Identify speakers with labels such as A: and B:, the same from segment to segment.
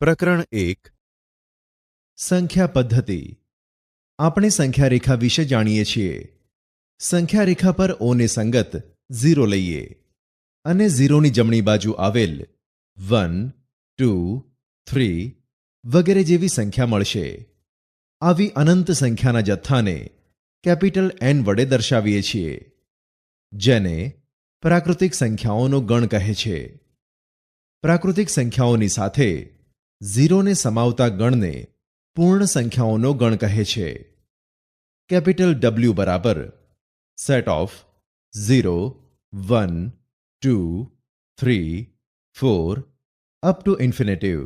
A: પ્રકરણ 1 સંખ્યા પદ્ધતિ. આપણે સંખ્યા રેખા વિશે જાણીએ છીએ. સંખ્યા રેખા પર ઓને સંગત 0 લઈએ અને 0ની જમણી બાજુ આવેલ 1, 2, 3 વગેરે જેવી સંખ્યા મળશે. આવી અનંત સંખ્યાના જથ્થાને કેપિટલ N વડે દર્શાવીએ છીએ, જેને પ્રાકૃતિક સંખ્યાઓનો ગણ કહે છે. પ્રાકૃતિક સંખ્યાઓની સાથે 0ને સમાવતા ગણને પૂર્ણ સંખ્યાઓનો ગણ કહે છે. કેપિટલ W બરાબર set of 0, 1, 2, 3, 4 up to infinitive.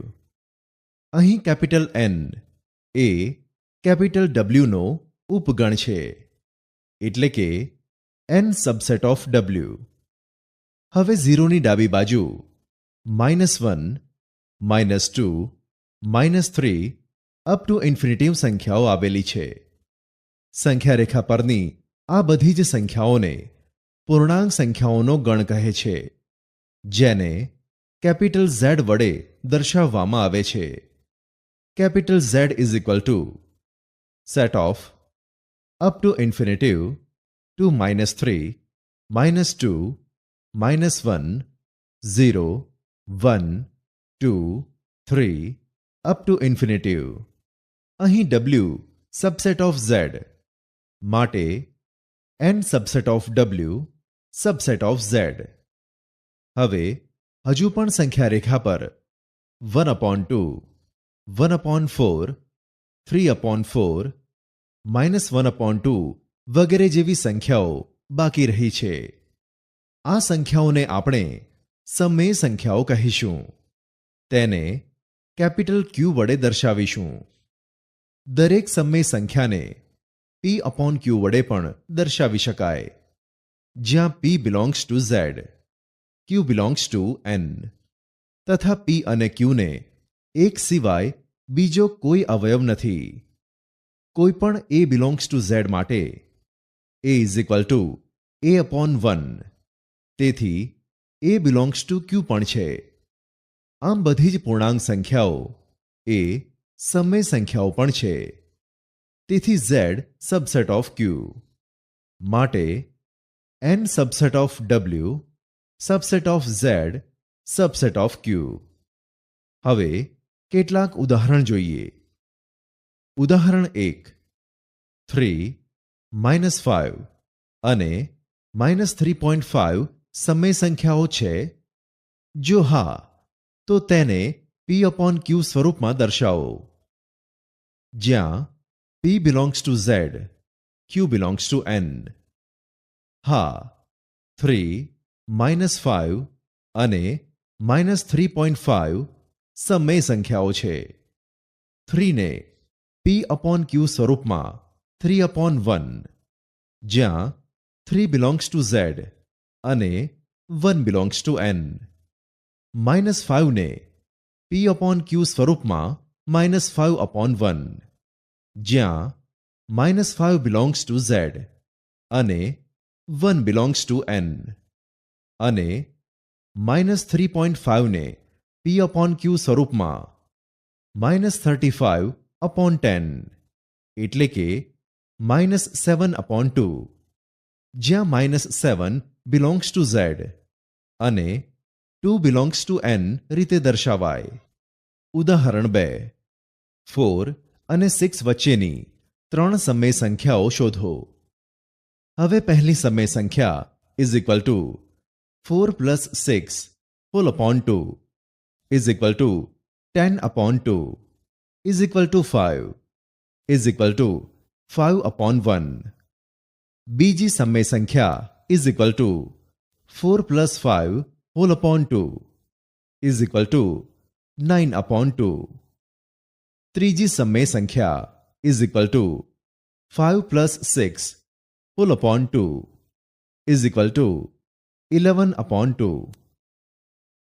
A: અહીં કેપિટલ N એ કેપિટલ W નો ઉપગણ છે, એટલે કે n સબસેટ ઓફ W. હવે 0ની ડાબી બાજુ -1, -2, -3 અપ ટુ ઇન્ફિનિટિવ સંખ્યાઓ આવેલી છે. સંખ્યા રેખા પરની આ બધી જ સંખ્યાઓને પૂર્ણાંક સંખ્યાઓનો ગણ કહે છે, જેને કેપિટલ Z વડે દર્શાવવામાં આવે છે. Capital Z is equal to set of up to infinitive to -3, -2, -1, 0, 1, 2, 3 up to infinitive. અહીં W સબસેટ ઓફ Z માટે n subset of W subset of Z. હવે હજુ પણ સંખ્યા રેખા પર 1/2, 1/4, 3/4, -1/2 વગેરે જેવી સંખ્યાઓ બાકી રહી છે. આ સંખ્યાઓને આપણે સમમેય સંખ્યાઓ કહીશું. તેને કેપિટલ Q વડે દર્શાવીશું. દરેક સમમેય સંખ્યાને P/Q વડે પણ દર્શાવી શકાય, જ્યાં P belongs to Z, Q belongs to N તથા P અને Q ને એક સિવાય બીજો કોઈ અવયવ નથી. કોઈ પણ A બિલોંગ્સ ટુ Z માટે A is equal two A/1. તેથી A બિલોંગ્સ ટુ Q પણ છે. આમ બધી જ પૂર્ણાંક સંખ્યાઓ એ સમમેય સંખ્યાઓ પણ છે. તેથી Z સબસેટ ઓફ Q માટે n subset of W subset of Z subset of Q. હવે કેટલાક ઉદાહરણ જોઈએ. ઉદાહરણ 1 3, -5 અને -3.5 સમમેય સંખ્યાઓ છે? જો હા, તો તેને P/Q સ્વરૂપમાં દર્શાવો, જ્યાં P belongs to Z, Q belongs to N. હા, 3, -5 અને -3.5 સમમેય સંખ્યાઓ છે. 3 ને P/Q સ્વરૂપમાં 3/1, જ્યાં 3 બિલોંગ્સ ટુ Z અને 1 બિલોંગ્સ ટુ N. -5 ને P/Q સ્વરૂપમાં -5/1, જ્યાં -5 બિલોંગ્સ ટુ Z અને 1 બિલોંગ્સ ટુ N. અને -3.5 ને P/Q સ્વરૂપમાં -35/10, એટલે કે -7/2, જ્યાં -7 બિલોંગ્સ ટુ Z અને 2 બિલોંગ્સ ટુ N રીતે દર્શાવાય. ઉદાહરણ 2 4 અને 6 વચ્ચેની 3 સમમેય સંખ્યાઓ શોધો. હવે પહેલી સમમેય સંખ્યા is equal to 4 + 6 whole upon 2 is equal to 10/2 is equal to 5 is equal to 5/1. બીજી સમમેય સંખ્યા is equal to 4 + 5 whole upon 2 is equal to 9/2. ત્રીજી સમમેય સંખ્યા is equal to 5 + 6 whole upon 2 is equal to 11/2.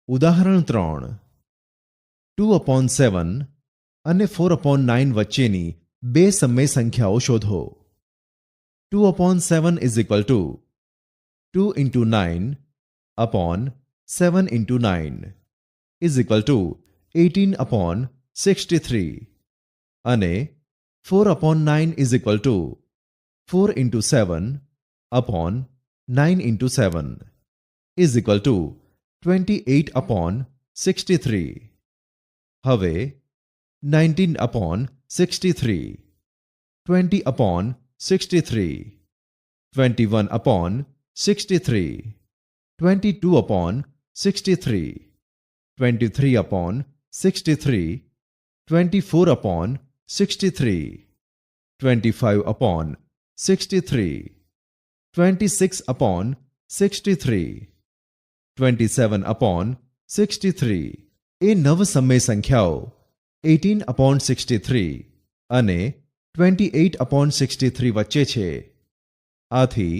A: ઉદાહરણ 3 2/7 અને 4/9 વચ્ચેની બે સમમેય સંખ્યાઓ શોધો. 2/7 is equal to 2 × 9/7 × 9 is equal two 18/9. 63 અને 4/9 is equal to 4 into 7 upon 9 into 7 is equal to 28/63. હવે 19/63, 20/63, 21/63, 22/63, 23/63, 24/63, 25/63, 26/63, 27/63 એ નવ સમય સંખ્યાઓ 18/63 અને 28/63 વચ્ચે છે. આથી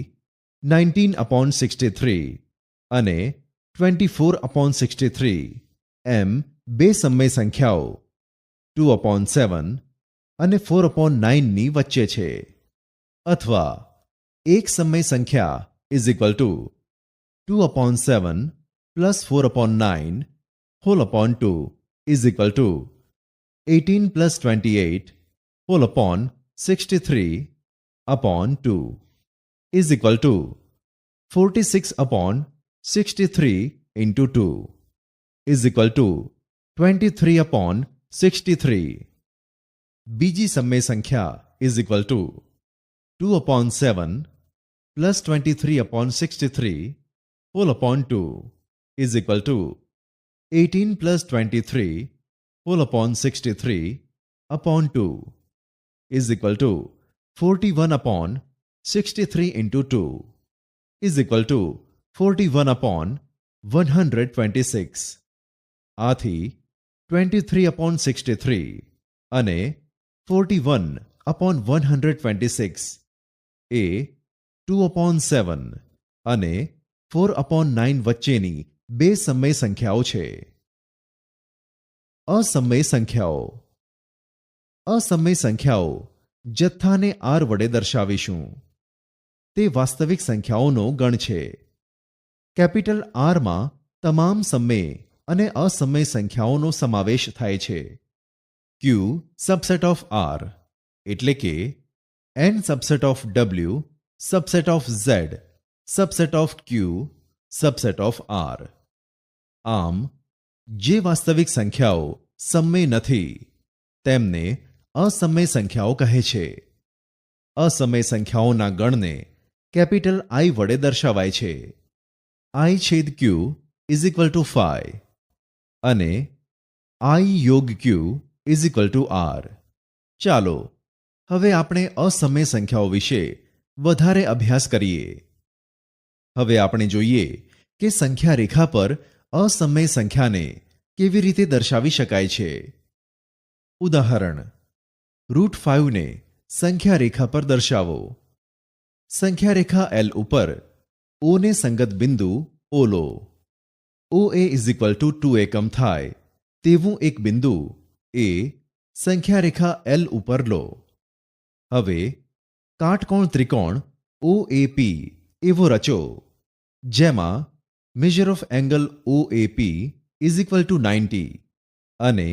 A: 19/63 અને 24/63 એમ બે સમય સંખ્યાઓ 2/7 અને 4/9 ની વચ્ચે છે. અથવા એક સમય સંખ્યા is equal to 2/7 plus 4/9 whole upon 2 is equal to 18 plus 28 whole upon 63 upon 2 is equal to 46/63 into 2 is equal to 23/63. બીજી સમય સંખ્યા is equal to 2/7 plus 23/63 whole upon 2 is equal to 18 plus 23 whole upon 63 upon 2 is equal to 41/63 into 2 is equal to 41/126. આથી 23/63 અને 41/126 એ 2/7 અને 4/9 વચ્ચેની બે સમય સંખ્યાઓ છે. અસમય સંખ્યાઓ. અસમય સંખ્યાઓ જથ્થાને આર વડે દર્શાવીશું. તે વાસ્તવિક સંખ્યાઓનો ગણ છે. કેપિટલ આરમાં તમામ સમય અને અસમય સંખ્યાઓનો સમાવેશ થાય છે. ક્યુ સબસેટ ઓફ આર એટલે કે N subset of W subset of Z subset of Q subset of R. આમ જે વાસ્તવિક સંખ્યાઓ સમય નથી તેમને અસમય સંખ્યાઓ કહે છે. અસમય સંખ્યાઓના ગણને કેપિટલ આઈ વડે દર્શાવાય છે. આઈ છેદ ક્યુ ઇઝ ઇક્વલ ટુ 5 અને આઈ યોગ ક્યુ ઇઝ ઇક્વલ ટુ આર. ચાલો હવે આપણે અસમય સંખ્યાઓ વિશે વધારે અભ્યાસ કરીએ. હવે આપણે જોઈએ કે સંખ્યા રેખા પર અસમય સંખ્યાને કેવી રીતે દર્શાવી શકાય છે. ઉદાહરણ √5 ને સંખ્યા રેખા પર દર્શાવો. સંખ્યા રેખા એલ ઉપર ઓ ને સંગત બિંદુ ઓ લો. ઓ એ ઇઝ ઇક્વલ ટુ 2 એકમ થાય તેવું એક બિંદુ એ સંખ્યા રેખા એલ ઉપર લો. હવે કાટકોણ ત્રિકોણ ઓ એ પી એવો રચો જેમાં measure of angle O A P is equal to 90 અને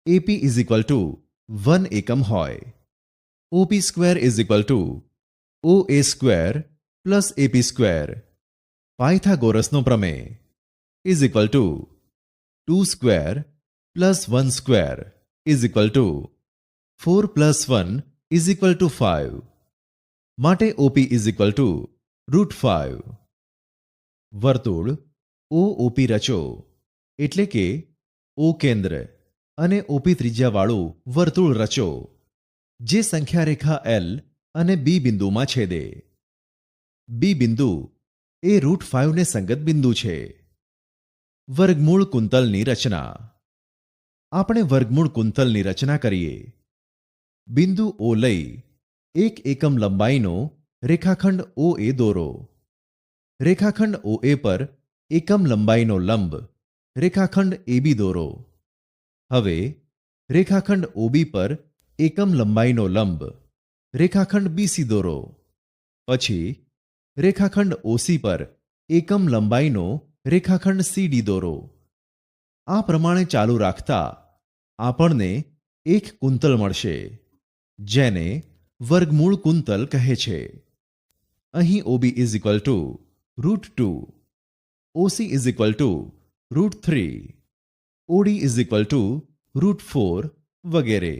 A: એપી ઇઝ ઇક્વલ ટુ 1 એકમ હોય. OP square is equal to O A square plus AP square. પાયથાગોરસનો પ્રમેય is equal to 2 square plus 1 square is equal to 4 plus 1 is equal to 5. માટે OP is equal to √5. વર્તુળ ઓ OP રચો એટલે કે ઓ કેન્દ્ર અને ઓપી ત્રિજ્યાવાળું વર્તુળ રચો જે સંખ્યા રેખા એલ અને બી બિંદુમાં છેદે. બી બિંદુ એ √5 ને સંગત બિંદુ છે. વર્ગમૂળ કુંતલની રચના. આપણે વર્ગમૂળ કુંતલની રચના કરીએ. બિંદુ ઓ લઈ એક એકમ લંબાઈનો રેખાખંડ ઓ એ દોરો. રેખાખંડ ઓ એ પર એકમ લંબાઈનો લંબ રેખાખંડ એબી દોરો. હવે રેખાખંડ ઓબી પર એકમ લંબાઈનો લંબ રેખાખંડ બીસી દોરો. પછી રેખાખંડ ઓસી પર એકમ લંબાઈનો રેખાખંડ સીડી દોરો. આ પ્રમાણે ચાલુ રાખતા આપણને એક કુંતલ મળશે, જેને વર્ગમૂળ કુંતલ કહે છે. અહીં OB is equal to √2, OC is equal two √3, OD is equal to √4 વગેરે.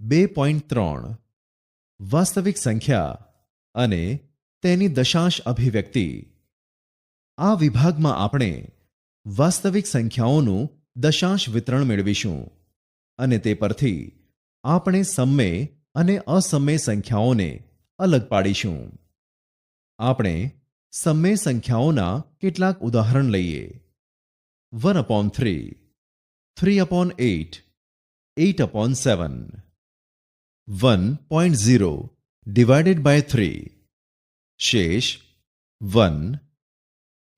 A: 2.3 વાસ્તવિક સંખ્યા અને તેની દશાંશ અભિવ્યક્તિ. આ વિભાગમાં આપણે વાસ્તવિક સંખ્યાઓનું દશાંશ વિતરણ મેળવીશું અને તે પરથી આપણે સમમેય અને અસમમેય સંખ્યાઓને અલગ પાડીશું. આપણે સમમેય સંખ્યાઓના કેટલાક ઉદાહરણ લઈએ. 1/3, 3/8, 8/7. 1.0 ડિવાઇડેડ બાય 3, શેષ 1,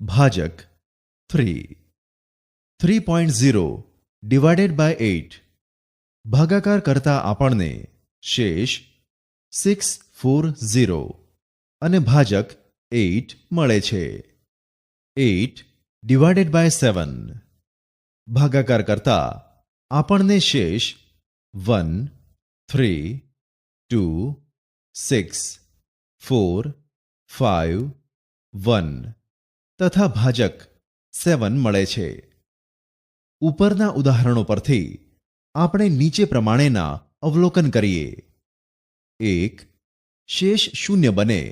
A: ભાજક 3. 3.0 ડિવાઇડેડ બાય 8, ભાગાકાર કરતા આપણને શેષ 640 અને ભાજક 8 મળે છે. 8 ડિવાઇડેડ બાય 7, ભાગાકાર કરતા આપણને શેષ 1, 3, 2, 6, 4, 5, 1 તથા ભાજક 7 મળે છે. ઉપરના ઉદાહરણો પરથી આપણે નીચે પ્રમાણેના અવલોકન કરીએ. 1. શેષ શૂન્ય બને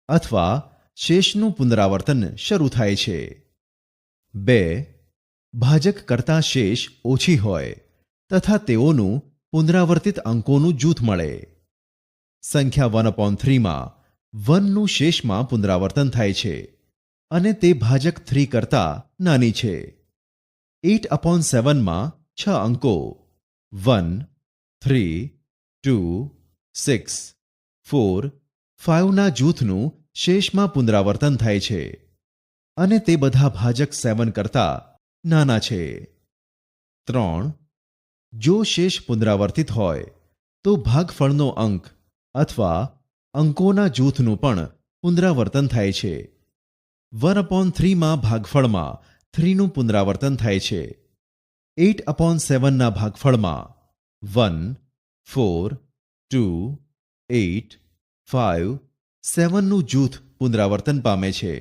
A: અથવા શેષનું પુનરાવર્તન શરૂ થાય છે. 2. ભાજક કરતા શેષ ઓછી હોય તથા તેઓનું પુનરાવર્તિત અંકોનું જૂથ મળે. સંખ્યા 1/3 માં 1 નું શેષમાં પુનરાવર્તન થાય છે અને તે ભાજક 3 કરતા નાની છે. 8/7 માં 6 અંકો 1, 3, 2, 6, 4, 5 ના જૂથનું શેષમાં પુનરાવર્તન થાય છે અને તે બધા ભાજક 7 કરતા નાના છે. 3. જો શેષ પુનરાવર્તિત હોય તો ભાગફળનો અંક અથવા અંકોના જૂથનું પણ પુનરાવર્તન થાય છે. 1/3 માં ભાગફળમાં 3 નું પુનરાવર્તન થાય છે. 8/7 ના ભાગફળમાં 1, 4, 2, 8, 5, 7 નું જૂથ પુનરાવર્તન પામે છે.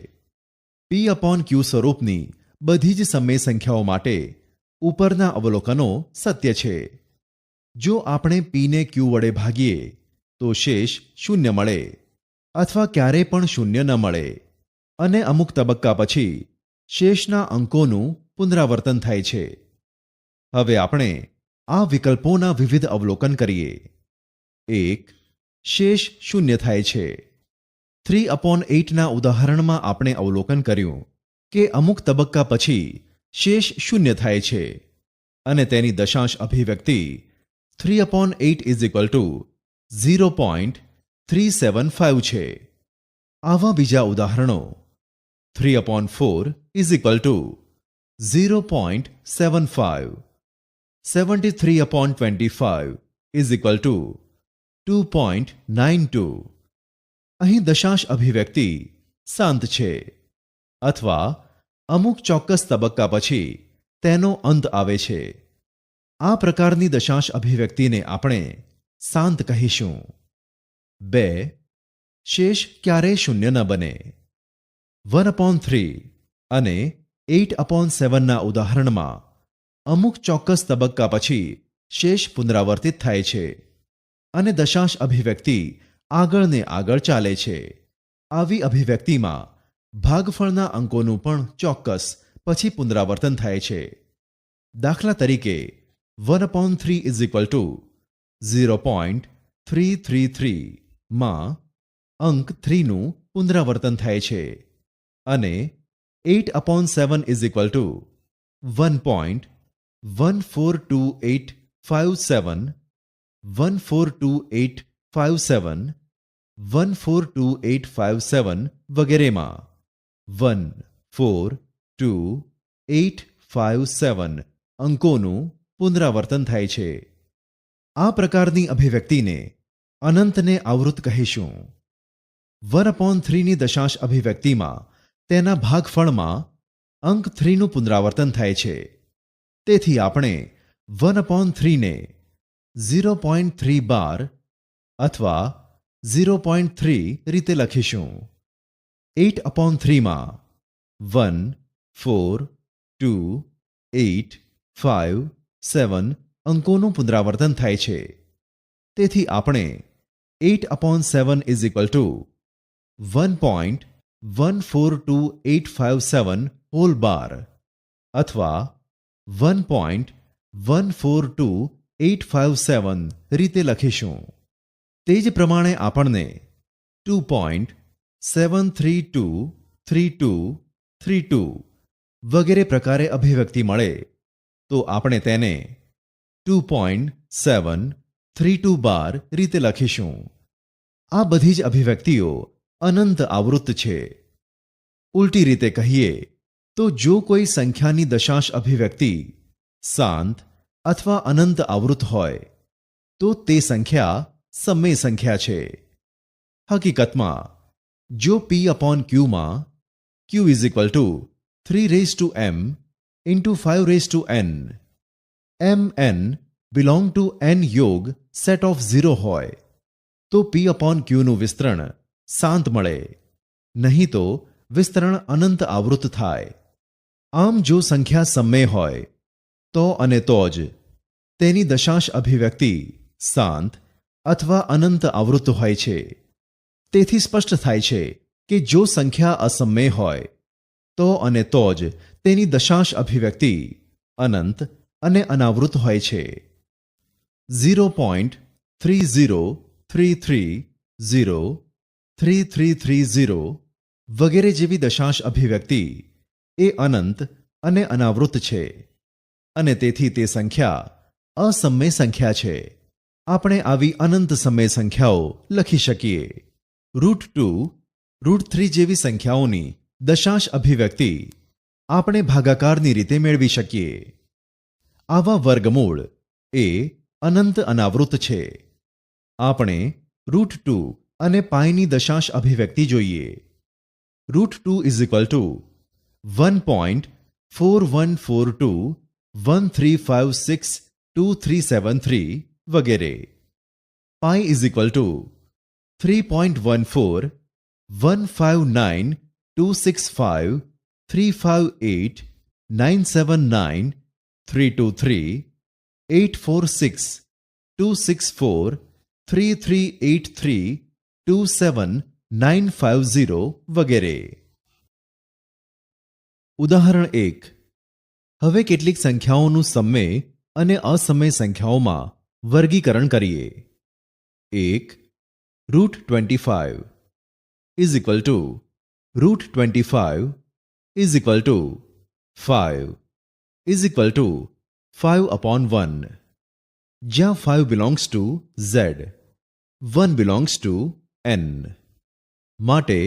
A: P/Q સ્વરૂપની બધી જ સમય સંખ્યાઓ માટે ઉપરના અવલોકનો સત્ય છે. જો આપણે P ને Q વડે ભાગીએ તો શેષ શૂન્ય મળે અથવા ક્યારેય પણ શૂન્ય ન મળે અને અમુક તબક્કા પછી શેષના અંકોનું પુનરાવર્તન થાય છે. હવે આપણે આ વિકલ્પોના વિવિધ અવલોકન કરીએ. 1. શેષ શૂન્ય થાય છે. 3/8 ના ઉદાહરણમાં આપણે અવલોકન કર્યું કે અમુક તબક્કા પછી શેષ શૂન્ય થાય છે અને તેની દશાંશ અભિવ્યક્તિ 3/8 0.375 છે. આવા બીજા ઉદાહરણો 3/4 0.75, 73/25 2.92. અહીં દશાંશ અભિવ્યક્તિ શાંત છે અથવા અમુક ચોક્કસ તબક્કા પછી તેનો અંત આવે છે. આ પ્રકારની દશાંશ અભિવ્યક્તિને આપણે શાંત કહીશું. 2. શેષ ક્યારેય શૂન્ય ન બને. 1/3 અને 8/7 ના ઉદાહરણમાં અમુક ચોક્કસ તબક્કા પછી શેષ પુનરાવર્તિત થાય છે અને દશાંશ અભિવ્યક્તિ આગળ ને આગળ ચાલે છે. આવી અભિવ્યક્તિમાં ભાગફળના અંકોનું પણ ચોક્કસ પછી પુનરાવર્તન થાય છે. દાખલા તરીકે 1/3 0.333 માં અંક 3 નું પુનરાવર્તન થાય છે અને 8/7 1.142857, 142857, 142857 વગેરેમાં 14287 અંકોનું પુનરાવર્તન થાય છે. આ પ્રકારની અભિવ્યક્તિને અનંતને આવૃત કહીશું. 1/3 ની દશાંશ અભિવ્યક્તિમાં તેના ભાગફળમાં અંક 3 નું પુનરાવર્તન થાય છે તેથી આપણે 1/3 ને 0.3 બાર અથવા 0.3 રીતે લખીશું. 8/3 માં 1, 4, 2, 8, 5, 7 અંકોનું પુનરાવર્તન થાય છે. તેથી આપણે 8/7 ઇઝ ઇક્વલ ટુ 1.142857 હોલ બાર અથવા 1.142857 રીતે લખીશું. તે જ પ્રમાણે આપણને 2.73233232 વગેરે પ્રકારે અભિવ્યક્તિ મળે તો આપણે તેને 2.732 બાર રીતે લખીશું. આ બધી જ અભિવ્યક્તિઓ અનંત આવૃત્ત છે. ઉલટી રીતે કહીએ તો જો કોઈ સંખ્યાની દશાંશ અભિવ્યક્તિ શાંત અથવા અનંત આવૃત્ત હોય તો તે સંખ્યા સમય સંખ્યા છે. હકીકતમાં જો P/Q માં Q is equal two 3m into 5n mn belong to n યોગ સેટ ઓફ 0 હોય તો P/Qનું વિસ્તરણ શાંત મળે, નહીં તો વિસ્તરણ અનંત આવૃત્ત થાય. આમ જો સંખ્યા સમય હોય તો અને તો જ તેની દશાંશ અભિવ્યક્તિ શાંત અથવા અનંત આવૃત્ત હોય છે. તેથી સ્પષ્ટ થાય છે કે જો સંખ્યા અસમય હોય તો અને તો જ તેની દશાંશ અભિવ્યક્તિ અનંત અને અનાવૃત્ત હોય છે. 0.303303330 વગેરે જેવી દશાંશ અભિવ્યક્તિ એ અનંત અને અનાવૃત્ત છે અને તેથી તે સંખ્યા અસમય સંખ્યા છે. આપણે આવી અનંત સમય સંખ્યાઓ લખી શકીએ. √2, √3 જેવી સંખ્યાઓની દશાંશ અભિવ્યક્તિ આપણે ભાગાકારની રીતે મેળવી શકીએ. આવા વર્ગમૂળ એ અનંત અનાવૃત્ત છે. આપણે √2 અને પાઈની દશાંશ અભિવ્યક્તિ જોઈએ. √2 ઇઝ ઇક્વલ ટુ 1.414213562373 વગેરે. પાઈ ઇઝ ઇક્વલ ટુ 3.141593265338462338327950 વગેરે. ઉદાહરણ 1. હવે કેટલીક સંખ્યાઓનું સમય અને અસમય સંખ્યાઓમાં વર્ગીકરણ કરીએ. 1. √25 is equal to √25 is equal to 5 is equal to 5/1, જ્યાં 5 belongs to Z, 1 belongs to N. માટે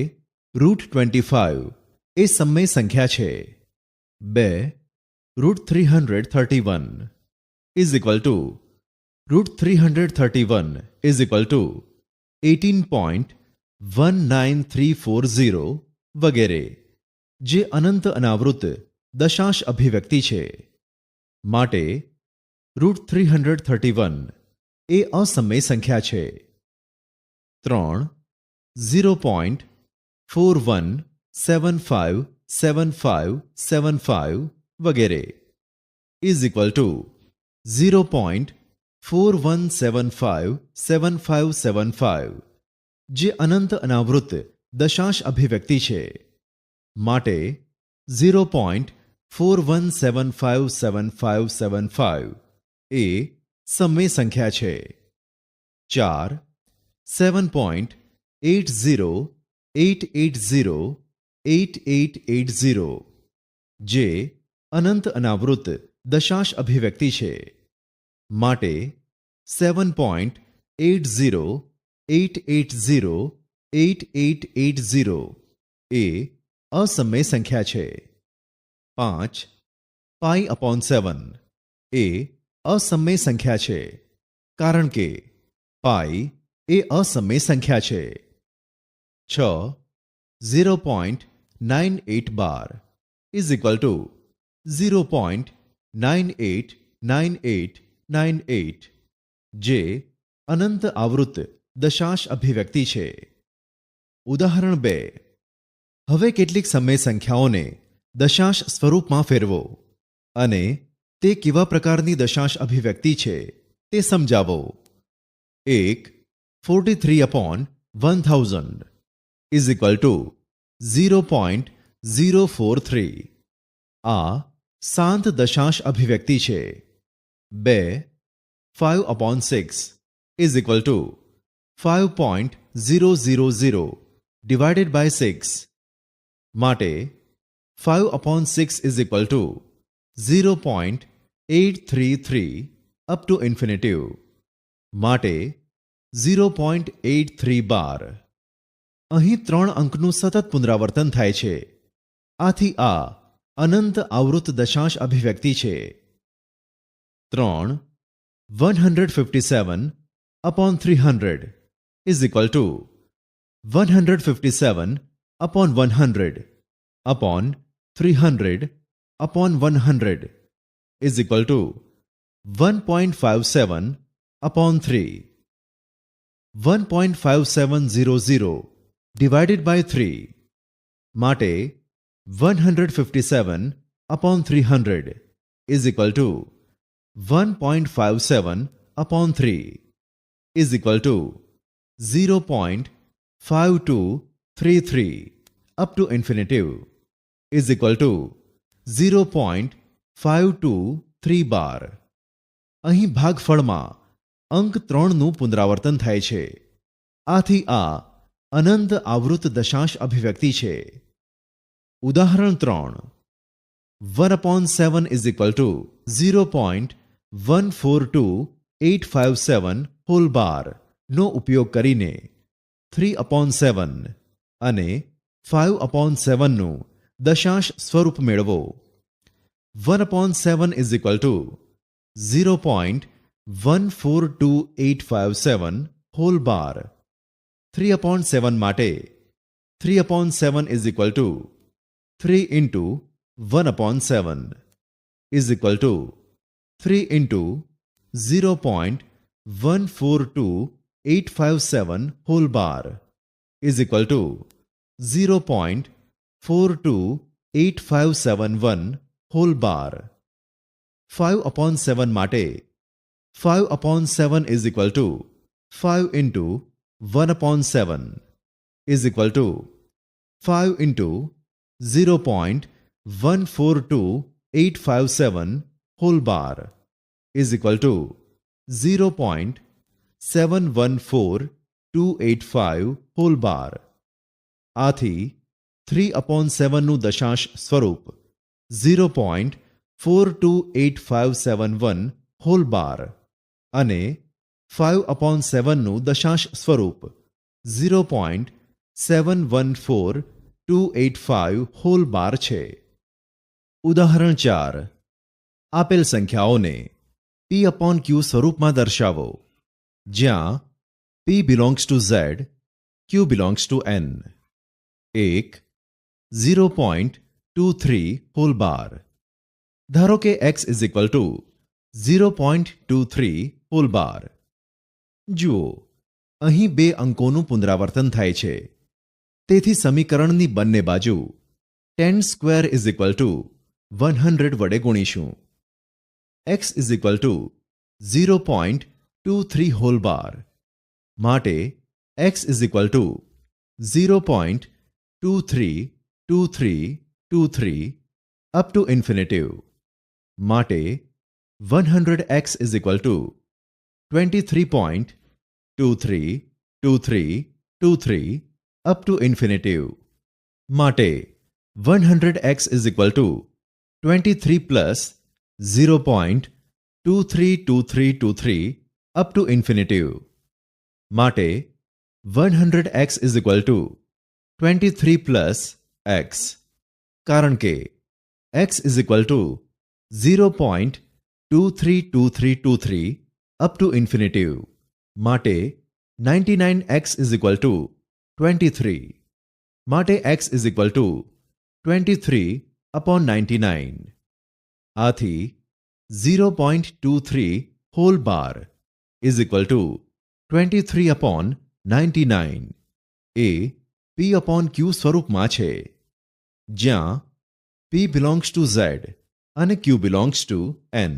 A: √25 એ સમય સંખ્યા છે. 2. √331 is equal to √331 is equal to 18.19340 વગેરે, જે અનંત અનાવૃત્ત દશાંશ અભિવ્યક્તિ છે. માટે √331 એ અસમય સંખ્યા છે. 3. 0.41757575 વગેરે ઇઝ ઇક્વલ ટુ 0.41757575, જે અનંત અનાવૃત્ત દશાંશ અભિવ્યક્તિ છે. માટે 0.41757575 એ સમય સંખ્યા છે. 4. 7.80880880, જે અનંત અનાવૃત્ત દશાંશ અભિવ્યક્તિ છે. માટે 7.80880880 એ અસમય સંખ્યા છે. 5. પાઈ/7 એ અસમય સંખ્યા છે, કારણ કે પાઈ એ અસમય સંખ્યા છે. 6. 0.98 બાર ઇઝ ઇક્વલ ટુ 0. 989898 જે અનંત આવૃત દશાંશ અભિવ્યક્તિ છે. ઉદાહરણ 2. હવે કેટલીક સમય સંખ્યાઓને દશાંશ સ્વરૂપમાં ફેરવો અને તે કેવા પ્રકારની દશાંશ અભિવ્યક્તિ છે તે સમજાવો. 1. 43/1000 ઇઝ ઇક્વલ ટુ 0.043. આ શાંત દશાંશ અભિવ્યક્તિ છે. 2. 5/6 is equal to 5.000 divided by 6. માટે 5/6 is equal to 0.833 up to infinitive. માટે 0.83 બાર. અહીં 3 અંકનું સતત પુનરાવર્તન થાય છે. આથી આ અનંત આવૃત દશાંશ અભિવ્યક્તિ છે. 3. 157/300 is equal two 157/100 upon 300/100 is equal to 1.57/3. 1.5700 divided by 3 માટે 157/300 is equal to 1.57/3 is equal to 0.5233 up to infinitive is equal to 0.523 બાર. અહીં ભાગફળમાં અંક 3નું પુનરાવર્તન થાય છે. આથી આ અનંત આવૃત દશાંશ અભિવ્યક્તિ છે. ઉદાહરણ 3. 1/7 is equal to 0.142857 whole bar નો ઉપયોગ કરીને 3/7 અને 5/7 નું દશાંશ સ્વરૂપ મેળવો. 1/7 is equal to 0.142857 હોલ બાર. 3/7 માટે 3/7 is equal to 3 into 1/7 is equal to 3 into 0.142857 whole bar is equal to 0.428571 hall બાર. 5/7 માટે 5/7 is equal to 5 into 1/7 is equal to 5 into 0.142857 whole bar is equal to 0.714285 whole bar. આથી 3/7 નું દશાંશ સ્વરૂપ 0.428571 whole bar અને 5/7 નું દશાંશ સ્વરૂપ 0.714285 whole bar છે. ઉદાહરણ 4. આપેલ સંખ્યાઓને P/Q સ્વરૂપમાં દર્શાવો જ્યાં P belongs to Z, Q belongs to N. 1. 0.23 whole bar. ધારો કે x is equal to 0.23 whole bar. જુઓ, અહીં બે અંકોનું પુનરાવર્તન થાય છે. તેથી સમીકરણની બંને બાજુ 10 સ્ક્વેર is equal to 100 વડે ગુણીશું. x is equal to 0.23 whole bar. માટે x is equal to 0.232323 up to infinitive. માટે 100x is equal to 23.232323 up to infinitive. માટે 100x is equal to 23 plus 0.232323 up to infinitive. માટે 100x is equal to 23 plus x. કારણ કે x is equal to 0.232323 up to infinitive. માટે 99x is equal to 23. માટે x is equal to 23/99. આથી 0.23 whole bar is equal to 23 upon 99 A P upon Q સ્વરૂપમાં છે, જ્યાં P belongs to Z અને Q belongs to N.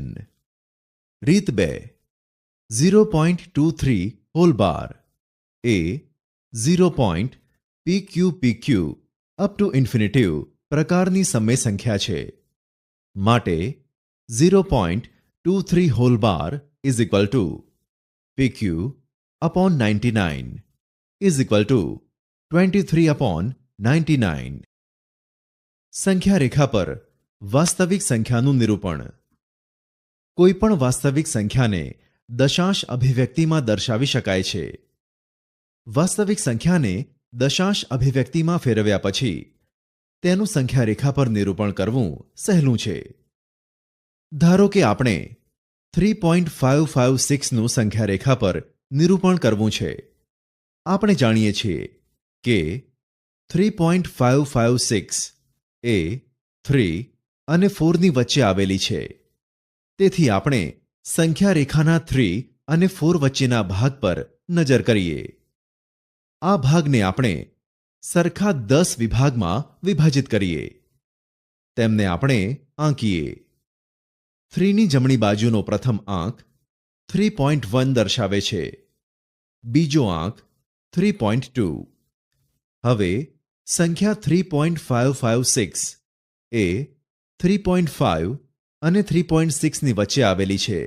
A: રીત 2. 0.23 whole bar A 0.PQPQ up to infinitive પ્રકારની સમય સંખ્યા છે. માટે 0.23 whole bar is equal to PQ upon 99 is equal to 23 upon 99. સંખ્યા રેખા પર વાસ્તવિક સંખ્યાનું નિરૂપણ. કોઈપણ વાસ્તવિક સંખ્યાને દશાંશ અભિવ્યક્તિમાં દર્શાવી શકાય છે. વાસ્તવિક સંખ્યાને દશાંશ અભિવ્યક્તિમાં ફેરવ્યા પછી તેનું સંખ્યા રેખા પર નિરૂપણ કરવું સહેલું છે. ધારો કે આપણે 3.556 નું સંખ્યા રેખા પર નિરૂપણ કરવું છે. આપણે જાણીએ છીએ કે 3.556 એ 3 અને 4 ની વચ્ચે આવેલી છે. તેથી આપણે સંખ્યા રેખાના 3 અને 4 વચ્ચેના ભાગ પર નજર કરીએ. આ ભાગને આપણે સરખા 10 વિભાગમાં વિભાજિત કરીએ. તેમને આપણે આંકીએ. 3 ની જમણી બાજુનો પ્રથમ આંક 3.1 દર્શાવે છે. બીજો આંક 3.2. હવે સંખ્યા 3.556 એ 3.5 અને 3.6 ની વચ્ચે આવેલી છે.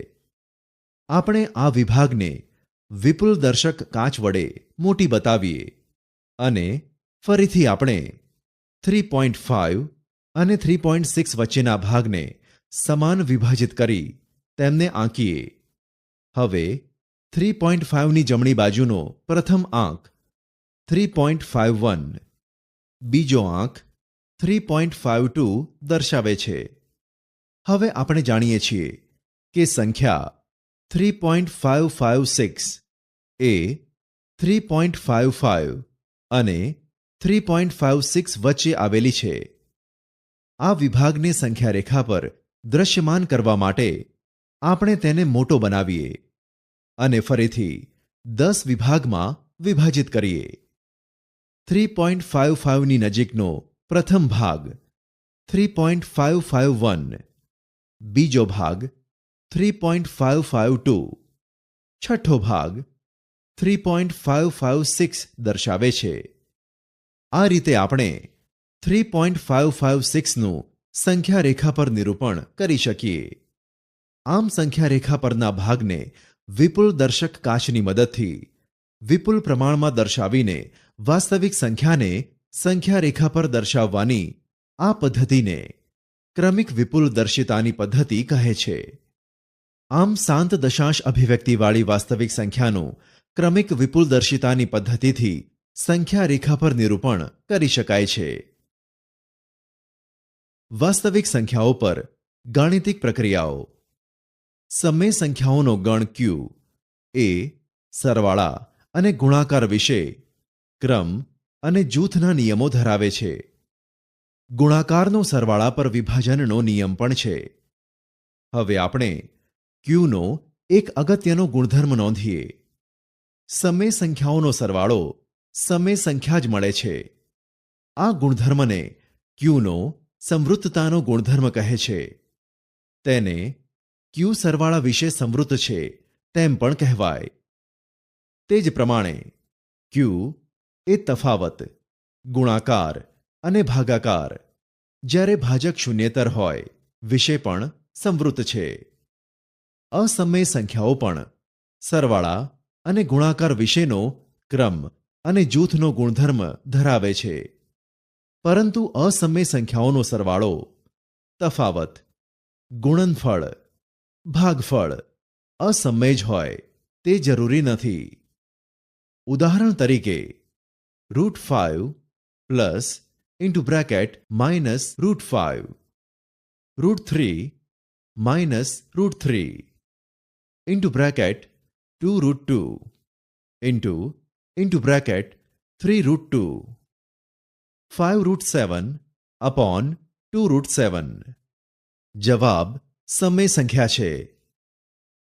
A: આપણે આ વિભાગને વિપુલ દર્શક કાચ વડે મોટી બતાવીએ અને ફરીથી આપણે 3.5 અને 3.6 વચ્ચેના ભાગને સમાન વિભાજિત કરી તેમને આંકીએ. હવે 3.5 ની જમણી બાજુનો પ્રથમ આંક 3.51, બીજો આંક 3.52 દર્શાવે છે. હવે આપણે જાણીએ છીએ કે સંખ્યા 3.556 એ 3.55 અને 3.56 વચ્ચે આવેલી છે. આ વિભાગને સંખ્યા રેખા પર દ્રશ્યમાન કરવા માટે આપણે તેને મોટો બનાવીએ અને ફરીથી 10 વિભાગમાં વિભાજિત કરીએ. 3.55 ની નજીકનો પ્રથમ ભાગ 3.551, બીજો ભાગ 3.552, છઠ્ઠો ભાગ 3.556 દર્શાવે છે. આ રીતે આપણે 3.556 નું સંખ્યા રેખા પર નિરૂપણ કરી શકીએ. આમ સંખ્યા રેખા પરના ભાગને વિપુલ દર્શક કાચની મદદથી વિપુલ પ્રમાણમાં દર્શાવીને વાસ્તવિક સંખ્યાને સંખ્યા રેખા પર દર્શાવવાની આ પદ્ધતિને ક્રમિક વિપુલ દર્શિતાની પદ્ધતિ કહે છે. આમ શાંત દશાંશ અભિવ્યક્તિવાળી વાસ્તવિક સંખ્યાનું ક્રમિક વિપુલ દર્શિતાની પદ્ધતિથી સંખ્યા રેખા પર નિરૂપણ કરી શકાય છે. વાસ્તવિક સંખ્યાઓ પર ગાણિતિક પ્રક્રિયાઓ. સમય સંખ્યાઓનો ગણ Q એ સરવાળા અને ગુણાકાર વિશે ક્રમ અને જૂથના નિયમો ધરાવે છે. ગુણાકારનો સરવાળા પર વિભાજનનો નિયમ પણ છે. હવે આપણે Qનો એક અગત્યનો ગુણધર્મ નોંધીએ. સમય સંખ્યાઓનો સરવાળો સમય સંખ્યા જ મળે છે. આ ગુણધર્મને Qનો સંવૃત્તતાનો ગુણધર્મ કહે છે. તેને Q સરવાળા વિશે સંવૃત્ત છે તેમ પણ કહેવાય. તે જ પ્રમાણે Q એ તફાવત, ગુણાકાર અને ભાગાકાર જ્યારે ભાજક શૂન્યેતર હોય વિશે પણ સંવૃત્ત છે. અસમય સંખ્યાઓ પણ સરવાળા અને ગુણાકાર વિશેનો ક્રમ અને જૂથનો ગુણધર્મ ધરાવે છે. પરંતુ અસમય સંખ્યાઓનો સરવાળો, તફાવત, ગુણનફળ, ભાગફળ અસમય જ હોય તે જરૂરી નથી. ઉદાહરણ તરીકે √5 plus into bracket minus √5, √3 minus √3 into bracket 2√2 into bracket 3√2, 5√7 upon 2√7. જવાબ સમય સંખ્યા છે.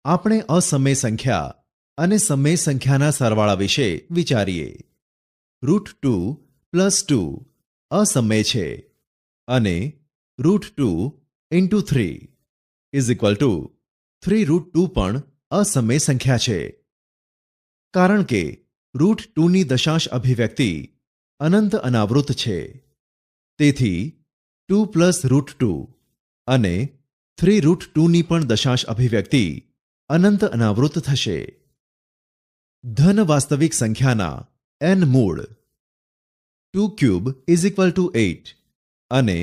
A: આપણે અસમય સંખ્યા અને સમય સંખ્યાના સરવાળા વિશે વિચારીએ. √2 + 2 અસમય છે અને √2 × 3 = 3√2 પણ અસમય સંખ્યા છે. કારણ કે √2ની દશાંશ અભિવ્યક્તિ અનંત અનાવૃત્ત છે. તેથી 2 + √2 અને 3√2ની પણ દશાંશ અભિવ્યક્તિ અનંત અનાવૃત્ત થશે. ધન વાસ્તવિક સંખ્યાના n મૂળ. 2³ = 8 અને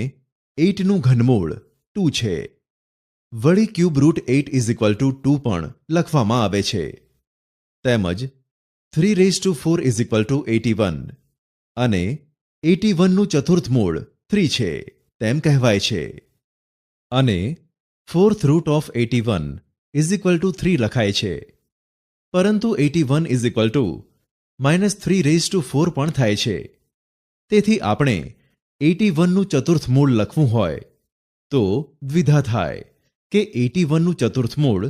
A: 8નું ઘનમૂળ 2 છે. વળી ક્યુબ √8 = 2 પણ લખવામાં આવે છે. તેમજ 3⁴ = 81 અને 81નું ચતુર્થ મૂળ 3 છે તેમ કહેવાય છે. અને 4√81 = 3 લખાય છે. પરંતુ 81 = -3⁴ પણ થાય છે. તેથી આપણે 81નું ચતુર્થ મૂળ લખવું હોય તો દ્વિધા થાય કે 81નું ચતુર્થ મૂળ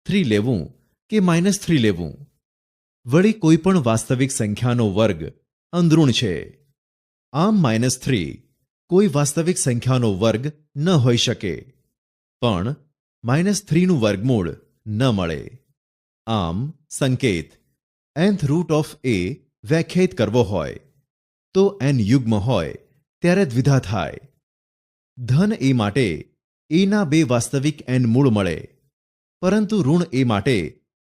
A: 3 લેવું કે -3 લેવું. વળી કોઈ પણ વાસ્તવિક સંખ્યાનો વર્ગ અંદરૂણ છે. આમ -3 કોઈ વાસ્તવિક સંખ્યાનો વર્ગ ન હોઈ શકે, પણ -3નું વર્ગમૂળ ન મળે. આમ સંકેત nth રૂટ ઓફ a વ્યાખ્યાયિત કરવો હોય તો n યુગ્મ હોય ત્યારે દ્વિધા થાય. ધન a માટે a ના 2 વાસ્તવિક n મૂળ મળે, પરંતુ ઋણ a માટે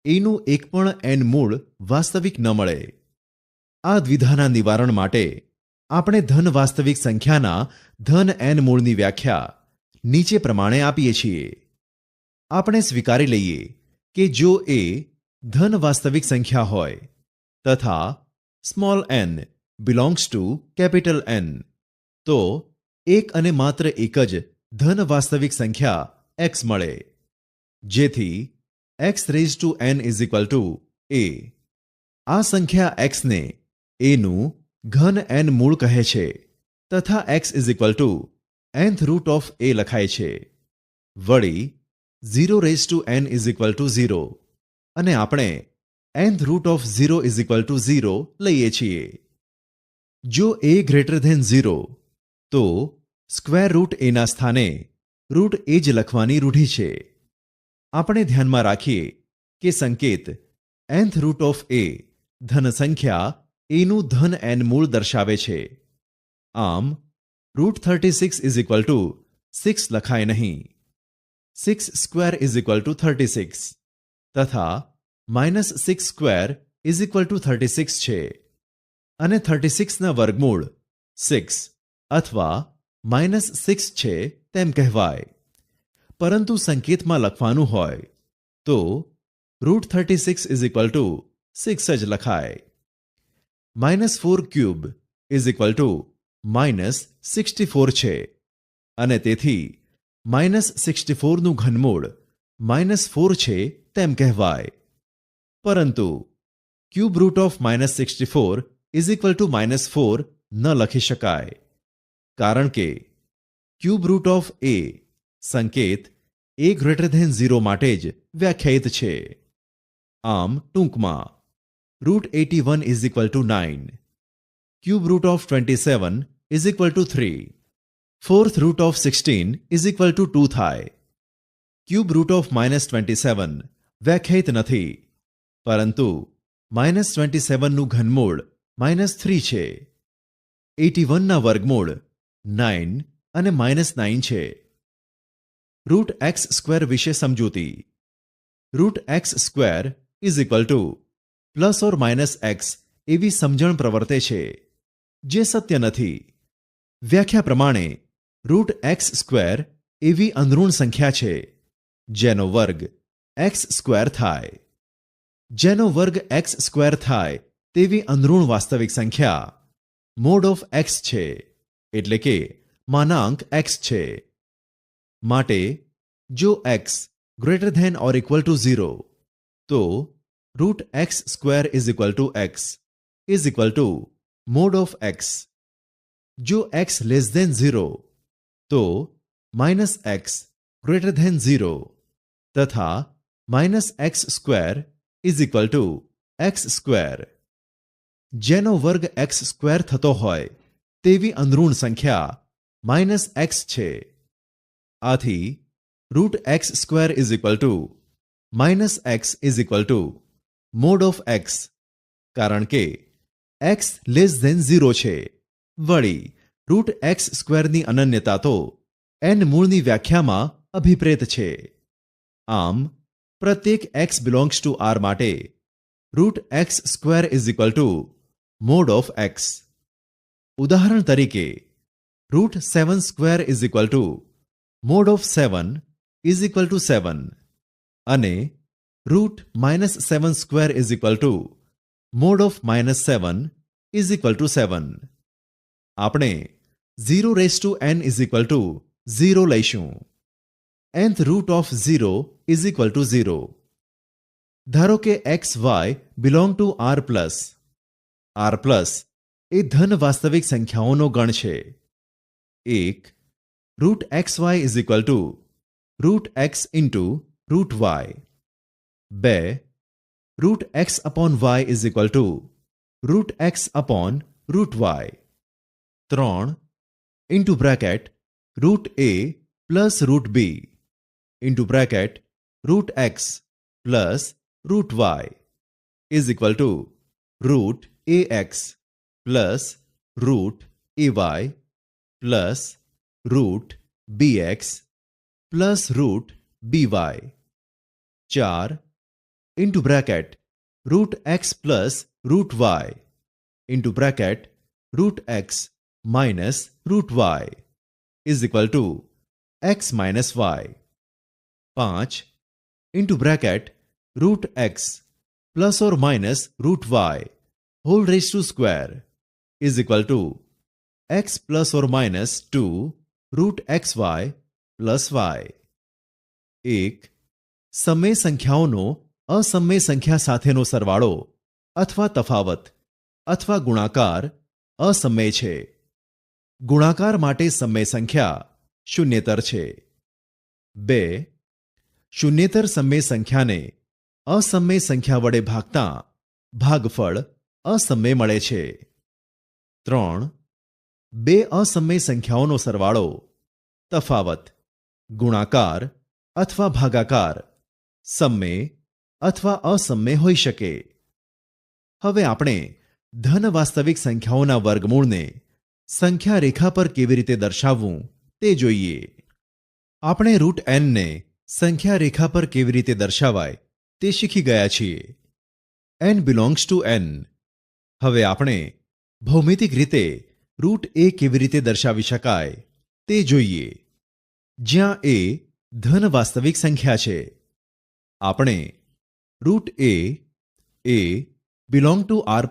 A: a નું એક પણ n મૂળ વાસ્તવિક ન મળે. આ દ્વિધાના નિવારણ માટે આપણે ધન વાસ્તવિક સંખ્યાના ધન n મૂળની વ્યાખ્યા નીચે પ્રમાણે આપીએ છીએ. આપણે સ્વીકારી લઈએ કે જો a ધન વાસ્તવિક સંખ્યા હોય તથા n belongs to N, તો એક અને માત્ર એક જ ધન વાસ્તવિક સંખ્યા x મળે, જેથી xn = a. આ સંખ્યા x ને a નું ઘન n મૂળ કહે છે તથા x nth root of a લખાય છે. વળી 0n = 0 અને આપણે nth રૂટ ઓફ 0 = 0 લઈએ છીએ. જો a > 0 તો સ્ક્વેર રૂટ a ના સ્થાને રૂટ a જ લખવાની રૂઢિ છે. આપણે ધ્યાનમાં રાખીએ કે સંકેત nth રૂટ ઓફ a ધન સંખ્યા a નું ધન n મૂળ દર્શાવે છે. આમ √36 = 6 લખાય નહીં. 6² = 36 તથા -6² = 36 છે અને 36ના વર્ગમૂળ 6 અથવા -6 છે તેમ કહેવાય. પરંતુ સંકેતમાં લખવાનું હોય તો √36 = 6 જ લખાય. -4³ = -64 છે અને તેથી -64નું ઘનમૂળ -4 છે તેમ કહેવાય. પરંતુ ક્યુબ રૂટ ઓફ -64 = -4 ન લખી શકાય, કારણ કે ક્યુબ રૂટ ઓફ a સંકેત a > 0 માટે જ વ્યાખ્યાયિત છે. આમ ટૂંકમાં √81 = 9, cube root of 27 = 3, fourth root of 16 = 2 થાય. ક્યુબ રૂટ ઓફ -27 વ્યાખ્યાયિત નથી, પરંતુ -27નું ઘનમૂળ -3 છે. 81ના વર્ગમૂળ 9 અને -9 છે. √x² વિશે સમજૂતી. √x² ± x એવી સમજણ પ્રવર્તે છે, જે સત્ય નથી. વ્યાખ્યા પ્રમાણે √x² એવી અંદરૂણ સંખ્યા છે જેનો વર્ગ x² થાય. જેનો વર્ગ x² થાય તેવી અંદરૂણ વાસ્તવિક સંખ્યા મોડ ઓફ x છે, એટલે કે માનાંક x છે. માટે જો x > 0 તો √x² x mode of x. જો x <0 તો -x ग्रेटर देन 0 तथा -x² is equal two x². જેનો વર્ગ x² થતો હોય તેવી અંદરૂણ સંખ્યા -x છે. આથી √x² is equal to -x is equal two mode of x, કારણ કે x લેસ ધેન 0 છે. વળી √x² ની અનન્યતા તો n મૂળની વ્યાખ્યામાં અભિપ્રેત છે. આમ પ્રત્યેક x બિલોંગ્સ ટુ R માટે √x² is equal two mode of x. ઉદાહરણ તરીકે √7² is equal two mode of 7 is equal two 7 અને √-7² is equal two mode of -7 is equal two 7. આપણે 0n ઇઝ ઇક્વલ ટુ 0 લઈશું. nth root of 0 is equal two 0. ધારો કે xy belong to R+. R+ એ ધન વાસ્તવિક સંખ્યાઓનો ગણ છે. 1. √xy is equal to √x into √y. 2. √x/y is equal to √x/√y. 3. Into bracket √a plus √b into bracket √x plus √y is equal to √ax plus √ay plus √bx plus √by. 4. Into bracket √x plus √y into bracket √x minus √y is equal to x minus y. 5. Into bracket √x plus or minus √y whole raise to square is equal to x plus or minus 2 √xy plus y. 1. સમય સંખ્યાઓનો અસમય સંખ્યા સાથેનો સરવાળો અથવા તફાવત અથવા ગુણાકાર અસમય છે. ગુણાકાર માટે સમય સંખ્યા શૂન્યેતર છે. 2. શૂન્યેતર સમય સંખ્યાને અસમય સંખ્યા વડે ભાગતા ભાગફળ અસમય મળે છે. 3. બે અસમય સંખ્યાઓનો સરવાળો તફાવત ગુણાકાર અથવા ભાગાકાર સમય અથવા અસમય હોઈ શકે. હવે આપણે ધન વાસ્તવિક સંખ્યાઓના વર્ગમૂળને સંખ્યા રેખા પર કેવી રીતે દર્શાવવું તે જોઈએ. આપણે √n ને સંખ્યા રેખા પર કેવી રીતે દર્શાવાય તે શીખી ગયા છીએ. n belongs to n. હવે આપણે ભૌમિતિક રીતે √a કેવી રીતે દર્શાવી શકાય તે જોઈએ. જ્યાં a ધન વાસ્તવિક સંખ્યા છે. આપણે √a belong to R+,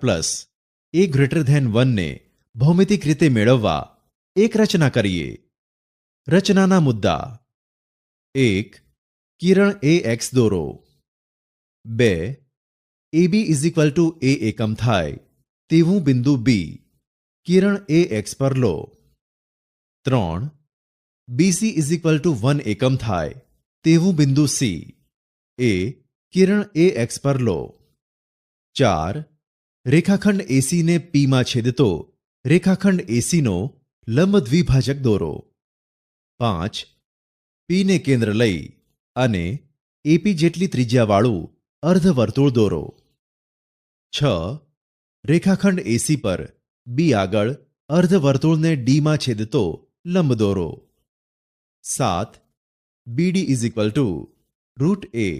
A: a greater than 1 ને ભૌમિતિક રીતે મેળવવા એક રચના કરીએ. રચનાના મુદ્દા: 1. કિરણ ax દોરો. 2. ab is equal to a એકમ થાય તેવું બિંદુ b કિરણ ax પર લો. 3. bc ઇઝ ઇક્વલ ટુ 1 એકમ થાય તેવું બિંદુ c એ કિરણ ax પર લો. 4. રેખાખંડ AC ને P માં છેદતો રેખાખંડ AC નો લંબ દ્વિભાજક દોરો. 5. P ને કેન્દ્ર લઈ અને AP જેટલી ત્રિજ્યાવાળું અર્ધવર્તુળ દોરો. 6. રેખાખંડ AC પર B આગળ અર્ધવર્તુળને D માં છેદતો લંબ દોરો. 7. BD is equal to √a.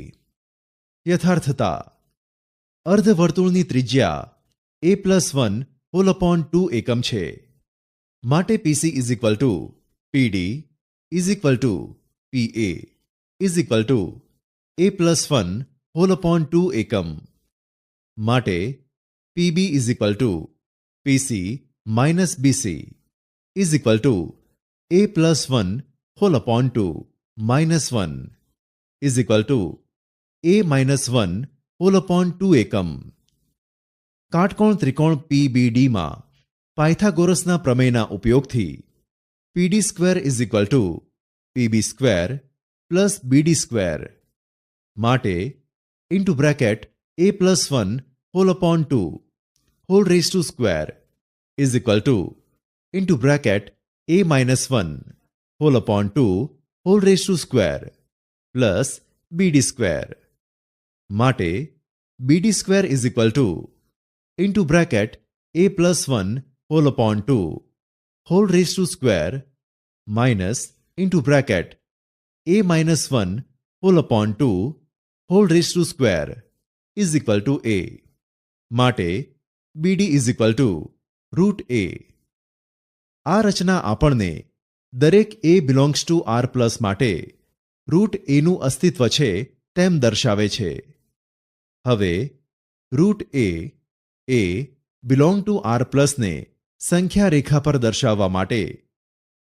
A: યથાર્થતા: અર્ધવર્તુળની ત્રિજ્યા a+1/2 એકમ છે. માટે PC is equal to PD is equal to PA is equal to a+1/2 એકમ. માટે PB is equal to PC minus BC is equal to a+1/2 -1 is equal to a-1/2 એકમ. કાટકોણ ત્રિકોણ PBDમાં પાયથાગોરસના પ્રમેયના ઉપયોગથી PD² is equal to PB² plus BD square માટે into bracket a plus 1 whole upon 2 whole raise to square is equal to into bracket a minus 1 whole upon 2 whole raise to square plus BD square માટે BD square is equal to into bracket a plus 1 whole upon 2 whole raise to square minus into bracket a minus 1 whole upon 2 whole raise to square is equal to a માટે BD is equal to root a. આ રચના આપણને દરેક a belongs to r plus માટે root એનું અસ્તિત્વ છે તેમ દર્શાવે છે. હવે root a belong to r પ્લસને સંખ્યા રેખા પર દર્શાવવા માટે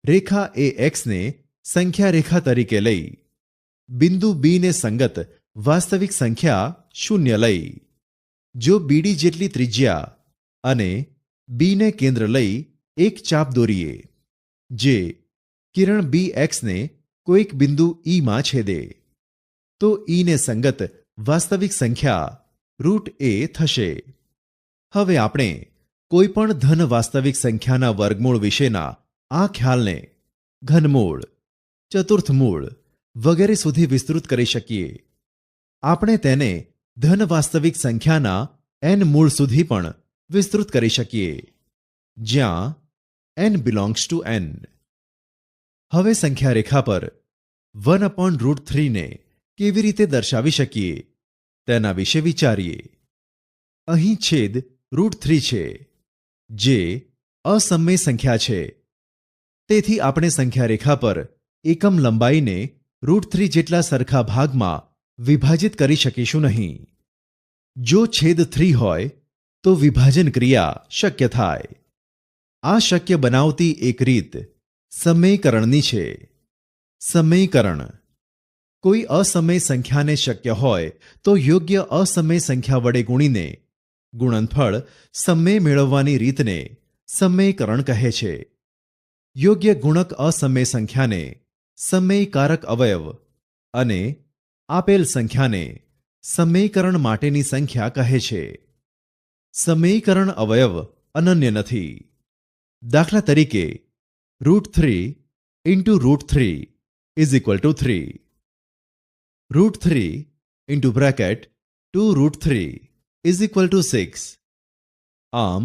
A: રેખા એ એક્સને સંખ્યા રેખા તરીકે લઈ બિંદુ બી ને સંગત વાસ્તવિક સંખ્યા 0 લઈ જો બીડી જેટલી ત્રિજ્યા અને બીને કેન્દ્ર લઈ એક ચાપ દોરીએ જે કિરણ બી એક્સને કોઈક બિંદુ ઈમાં છેદે તો ઈને સંગત વાસ્તવિક સંખ્યા રૂટ એ થશે. હવે આપણે કોઈ પણ ધન વાસ્તવિક સંખ્યાના વર્ગમૂળ વિશેના આ ખ્યાલને ઘનમૂળ, ચતુર્થમૂળ વગેરે સુધી વિસ્તૃત કરી શકીએ. આપણે તેને ધન વાસ્તવિક સંખ્યાના n મૂળ સુધી પણ વિસ્તૃત કરી શકીએ જ્યાં n બિલોંગ્સ ટુ n. હવે સંખ્યા રેખા પર 1/√3 ને કેવી રીતે દર્શાવી શકીએ તેના વિશે વિચારીએ. અહીં છેદ √3 છે જે અસમય સંખ્યા છે. તેથી આપણે સંખ્યા રેખા પર એકમ લંબાઈને √3 જેટલા સરખા ભાગમાં વિભાજિત કરી શકીશું નહીં. જો છેદ 3 હોય તો વિભાજન ક્રિયા શક્ય થાય. આ શક્ય બનાવતી એક રીત સમયકરણની છે. સમયકરણ કોઈ અસમય સંખ્યાને શક્ય હોય તો યોગ્ય અસમય સંખ્યા વડે ગુણીને ગુણનફળ સમય મેળવવાની રીતને સમયકરણ કહે છે. યોગ્ય ગુણક અસમય સંખ્યાને સમયકારક અવયવ અને આપેલ સંખ્યાને સમયકરણ માટેની સંખ્યા કહે છે. સમયકરણ અવયવ અનન્ય નથી. દાખલા તરીકે √3 into √3 is equal two 3. √3 into bracket 2√3 is equal two 6. આમ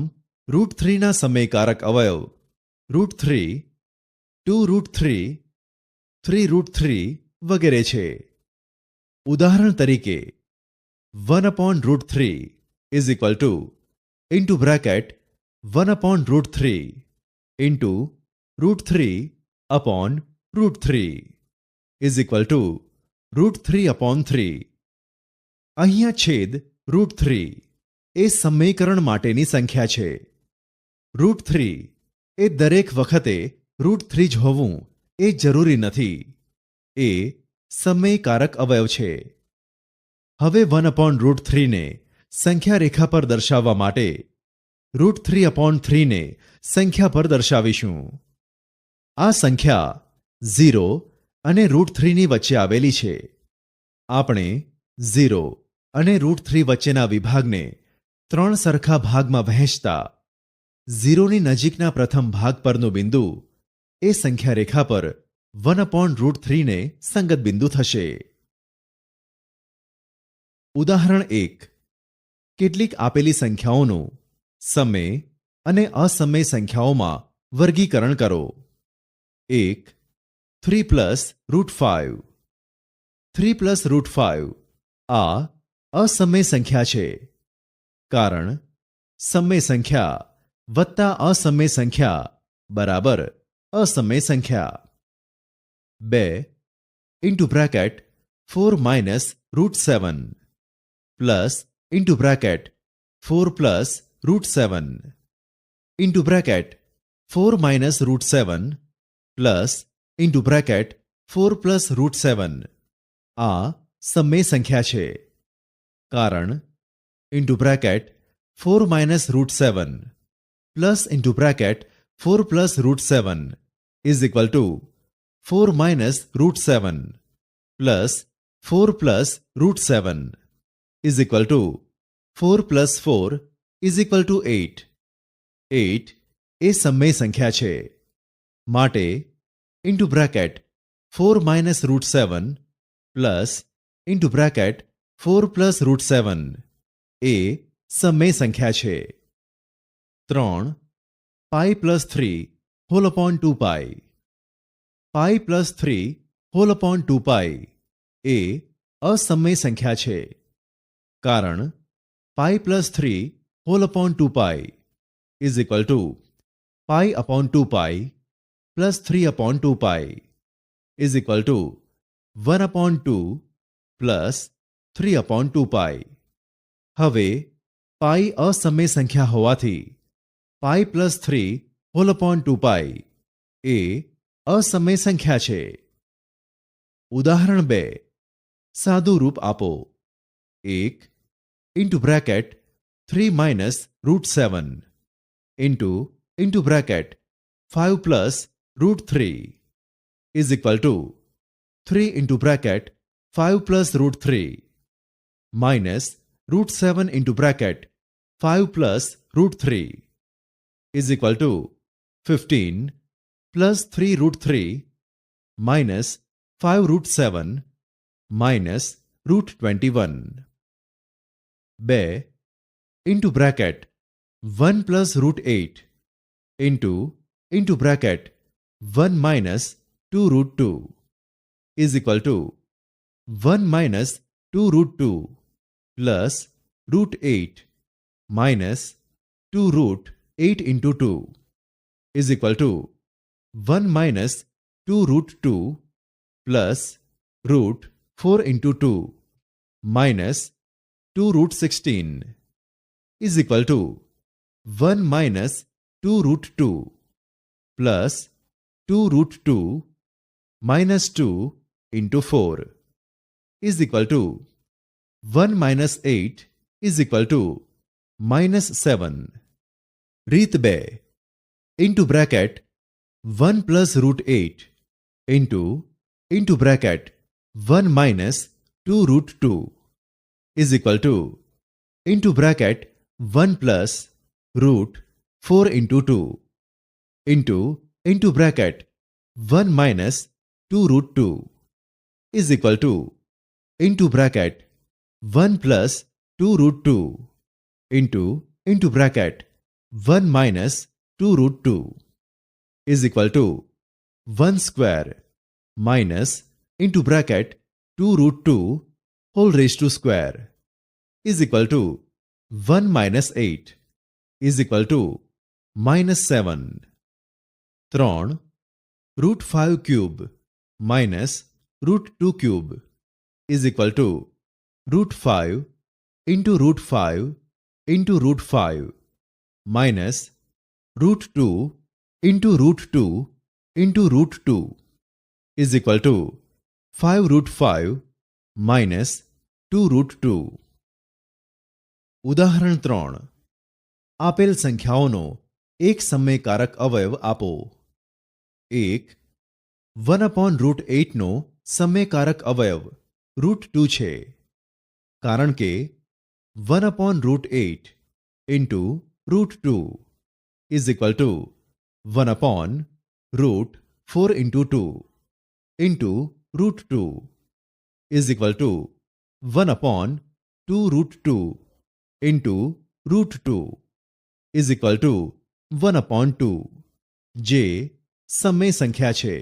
A: √3 ના સમયકારક અવયવ √3, 2√3, 3√3 વગેરે છે. ઉદાહરણ તરીકે 1/√3 is equal to into bracket 1/√3 into √3/√3 is equal two √3/3. અહીંયા છેદ √3 એ સમયકરણ માટેની સંખ્યા છે. √3 એ દરેક વખતે √3 જ હોવું એ જરૂરી નથી. એ સમયકારક અવયવ છે. હવે 1/√3 ને સંખ્યા રેખા પર દર્શાવવા માટે √3/3 ને સંખ્યા પર દર્શાવીશું. આ સંખ્યા 0 અને √3 ની વચ્ચે આવેલી છે. આપણે 0 અને √3 વચ્ચેના વિભાગને 3 સરખા ભાગમાં વહેંચતા 0ની નજીકના પ્રથમ ભાગ પરનું બિંદુ એ સંખ્યા રેખા પર 1/√3 ને સંગત બિંદુ થશે. ઉદાહરણ 1. કેટલીક આપેલી સંખ્યાઓનું સમય અને અસમય સંખ્યાઓમાં વર્ગીકરણ કરો. 1. 3 + √5. 3 + √5 આ અસમય સંખ્યા છે કારણ સમય સંખ્યા વત્તા અસમય સંખ્યા બરાબર અસમય સંખ્યા. 2 into bracket 4 - √7 plus into bracket 4 + √7 into bracket 4 - √7 plus into bracket 4 + √7 આ સમય સંખ્યા છે કારણ into bracket 4 - √7 plus into bracket 4 + √7 is equal to 4 - √7 plus 4 plus √7 is equal to 4 plus 4 is equal to 8. 8 એ સમય સંખ્યા છે. માટે into bracket 4 minus √7 plus into bracket 4 plus √7 એ સમય સંખ્યા છે. 3 pi plus 3 whole upon 2 pi. Pi plus 3 whole upon 2 pi એ અસમય સંખ્યા છે. કારણ pi plus 3 whole upon 2 pi is equal to pi upon 2 pi plus 3 upon 2 pi is equal to 1 upon 2 plus 3 upon 2 pi. હવે pi અસમય સંખ્યા હોવાથી pi plus 3 whole upon 2 pi એ અસમય સંખ્યા છે. ઉદાહરણ 2. સાદું રૂપ આપો. 1 into bracket 3 minus √7 into bracket 5 plus √3 is equal two 3 into bracket 5 plus √3 minus √7 into bracket 5 plus √3 is equal two 15 plus 3 √3 minus 5 √7 minus √21. 2 into bracket 1 plus √8 into bracket 1 minus 2 √2 is equal to 1 minus 2 √2 plus √8 minus 2 √8 into 2 is equal to 1 minus 2 √2 plus √4 into 2 minus 2 √16 is equal to 1 minus 2 √2 plus 2 √2 minus 2 into 4 is equal to 1 minus 8 is equal to minus 7. રીત 2. Into bracket 1 plus √8 into bracket 1 minus 2 √2 is equal to into bracket 1 plus √4 into 2 into bracket 1 minus 2 √2 is equal to into bracket 1 plus 2 √2 into bracket 1 minus 2 √2 is equal to 1 square minus into bracket 2 √2 whole raise to square is equal to 1 minus 8 is equal to minus 7. 3 √5 cube minus √2 cube is equal to √5 into √5 into √5 minus √2 into √2 into √2 is equal to 5 √5 minus 2 √2. ઉદાહરણ 3. આપેલ સંખ્યાઓનો એક સમયકારક અવયવ આપો. 1 1/√8 નો સમયકારક અવયવ √2 છે. કારણ કે 1/√8 into √2 is equal to 1/√4 into 2 into √2 is equal to 1/2 √2 into √2 is equal to 1/2 જે સમય સંખ્યા છે.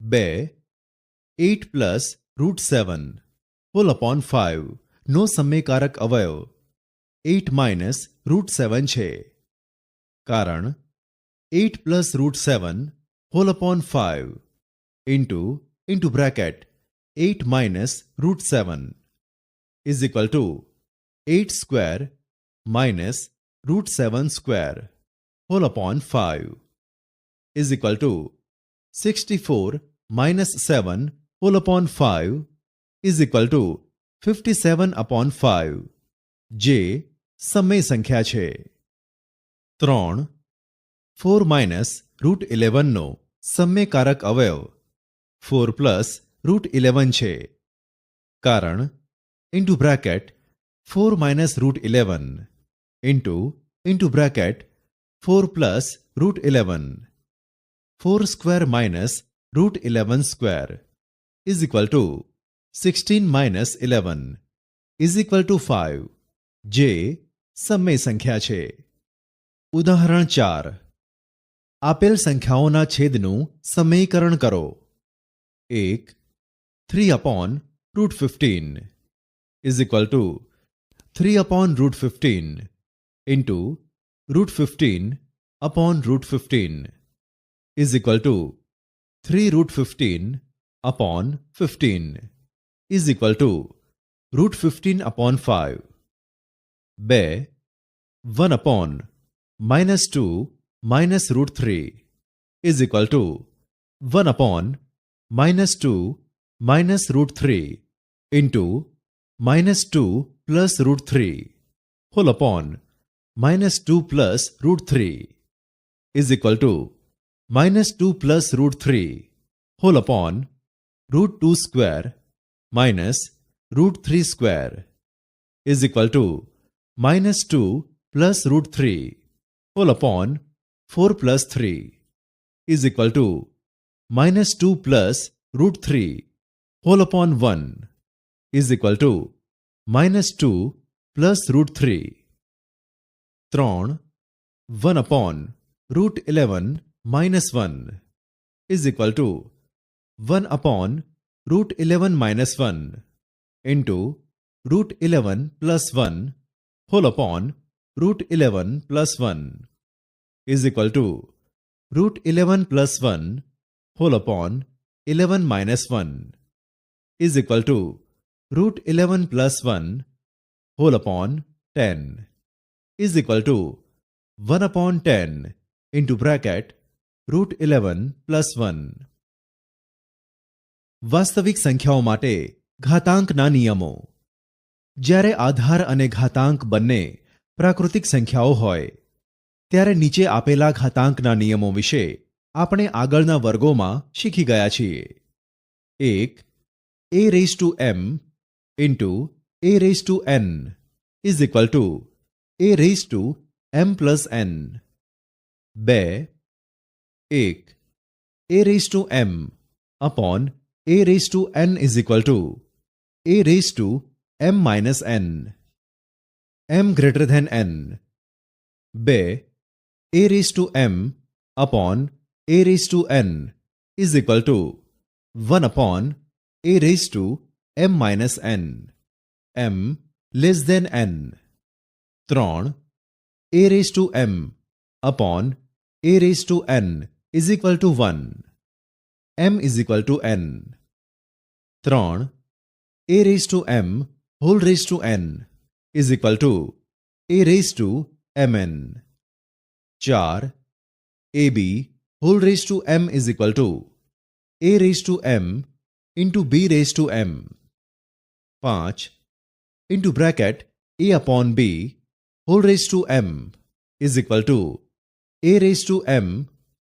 A: 2 8 પ્લસ √7 હોલ અપોન 5 નો સમયકારક અવયવ 8 માઇનસ √7 છે. કારણ 8 plus √7 whole upon 5 into bracket 8 minus √7 is equal to 8 square minus √7 square whole upon 5 is equal to 64 minus 7 whole upon 5 is equal to 57/5 જે સમય સંખ્યા છે. 3 4 માઇનસ √11 નો સમયકારક અવયવ 4 પ્લસ √11 છે. કારણ into bracket 4 minus √11 into bracket 4 plus √11 4 square minus √11 square is equal two 16 minus 11 is equal to 5, જે સમય સંખ્યા છે. ઉદાહરણ 4. આપેલ સંખ્યાઓના છેદનું સમયકરણ કરો. 1. 3 upon √15 is equal to 3 upon √15 into √15 upon √15 is equal to 3 √15 upon 15 is equal to √15 upon 5. 2. 1 upon -2 minus √3 is equal to 1 upon -2 minus √3 into -2 plus √3 whole upon -2 plus √3 is equal to -2 plus √3 whole upon √2 square minus √3 square is equal to -2 plus √3 whole upon 4 plus 3 is equal to -2 plus √3 whole upon 1 is equal to -2 plus √3. 3. 1 upon √11 minus 1 is equal to 1 upon √11 minus 1 into √11 plus 1 whole upon √11 plus 1 is equal to √11 plus 1 whole upon 11 minus 1 is equal to √11 plus 1 whole upon 10 is equal to 1 upon 10 into bracket √11 plus 1. વાસ્તવિક સંખ્યાઓ માટે ઘાતાંકના નિયમો. જ્યારે આધાર અને ઘાતાંક બંને પ્રાકૃતિક સંખ્યાઓ હોય ત્યારે નીચે આપેલા ઘાતાંકના નિયમો વિશે આપણે આગળના વર્ગોમાં શીખી ગયા છીએ. 1. a raised to m into a raised to n is equal to a raised to m plus n. 2. 1. a raised to m upon a raised to n is equal to a raised to m minus n. m greater than n. 2. a raised to m upon a raised to n is equal to 1 upon a raised to m minus n. m less than n. 3. a raised to m upon a raised to n is equal to 1. m is equal to n. 3. a raised to m whole raised to n is equal to a raised to mn. 4. ab whole raised to m is equal to a raised to m into b raised to m. 5. into bracket a upon b whole raised to m is equal to a raised to m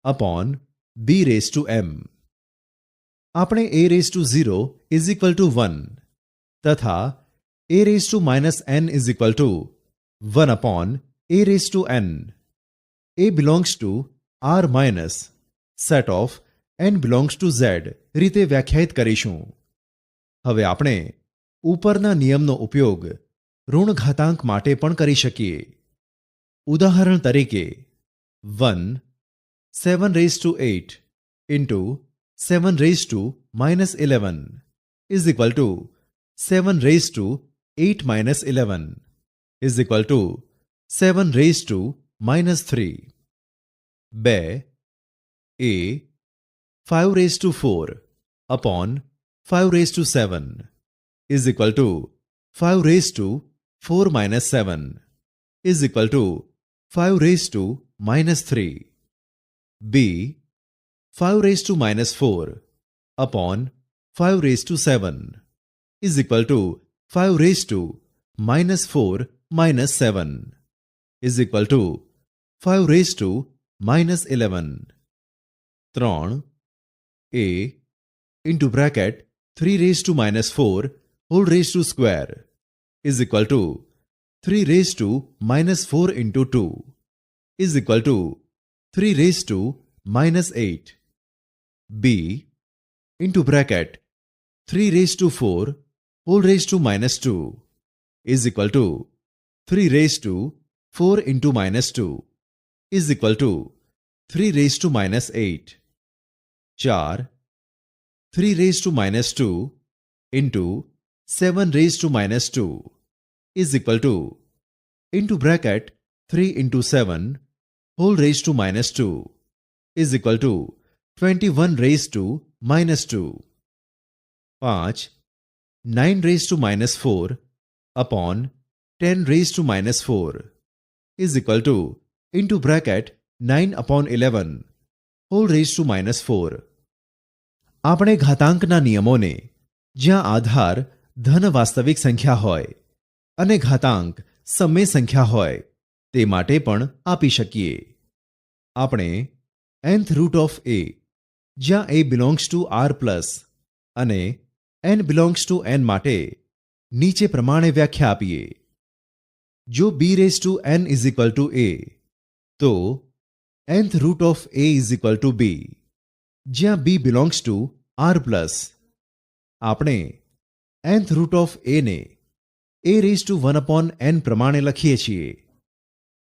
A: upon b raised to m. આપણે a raised to 0 is equal to 1 તથા a raised to minus n is equal to 1 upon a raised to n. a belongs to r minus set of n belongs to z રીતે વ્યાખ્યાયિત કરીશું. હવે આપણે ઉપરના નિયમનો ઉપયોગ ઋણ ઘાતાંક માટે પણ કરી શકીએ. ઉદાહરણ તરીકે 1 7 raised to 8 into 7 raised to minus 11 is equal to 7 raised to 8 minus 11 is equal to 7 raised to minus 3. 2. a 5 raised to 4 upon 5 raised to 7 is equal to 5 raised to 4 minus 7 is equal to 5 raised to minus 3. b 5 raised to minus 4 upon 5 raised to 7 is equal to 5 raised to minus 4 minus 7 is equal to 5 raised to minus 11. 3. a into bracket 3 raised to minus 4 whole raised to square is equal to 3 raised to minus 4 into 2 is equal to 3 raised to minus 8. B into bracket 3 raised to 4 whole raised to minus 2 is equal to 3 raised to 4 into minus 2 is equal to 3 raised to minus 8. 4 3 raised to minus 2 into 7 raised to minus 2 is equal to into bracket 3 into 7 whole raised to minus 2 is equal to 21 raised to minus 2. 5 9 raised to minus 4 upon 10 raised to minus 4 is equal to into bracket 9 upon 11 whole raised to minus 4. આપણે ઘાતાંકના નિયમોને જ્યાં આધાર ધન વાસ્તવિક સંખ્યા હોય અને ઘાતાંક સમય સંખ્યા હોય તે માટે પણ આપી શકીએ. આપણે nth રૂટ ઓફ a જ્યાં a belongs to r plus અને n બિલોંગ્સ ટુ n માટે નીચે પ્રમાણે વ્યાખ્યા આપીએ. જો b raise to n is equal to a તો nth root of a is equal to b જ્યાં b belongs to r plus. આપણે nth રૂટ ઓફ a ને a raise to 1 upon n પ્રમાણે લખીએ છીએ.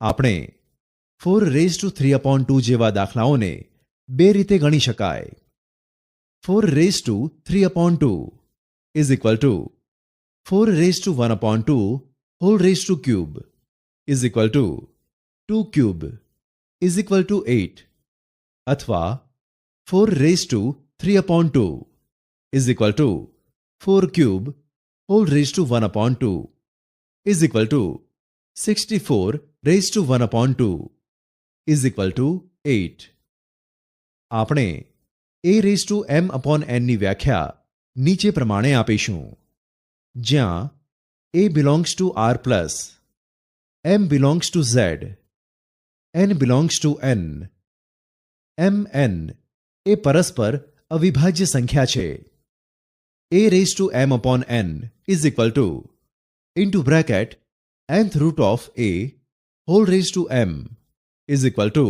A: આપણે 4 રેઝ ટુ 3 અપોન 2 જેવા દાખલાઓને બે રીતે ગણી શકાય. 4 raise to 3 upon 2 is equal to 4 raise to 1 upon 2 whole raise to cube is equal to 2 cube is equal to 8 અથવા 4 raise to 3 upon 2 is equal to 4 cube whole raised to 1 upon 2 is equal to 64 raised to 1 upon 2 is equal to 8. આપણે a raised to m upon n ની વ્યાખ્યા નીચે પ્રમાણે આપીશું. જ્યાં a belongs to r plus, m belongs to z, n belongs to n, mn એ પરસ્પર અવિભાજ્ય સંખ્યા છે. a raised to m upon n is equal to into bracket nth root of a whole raised to m is equal to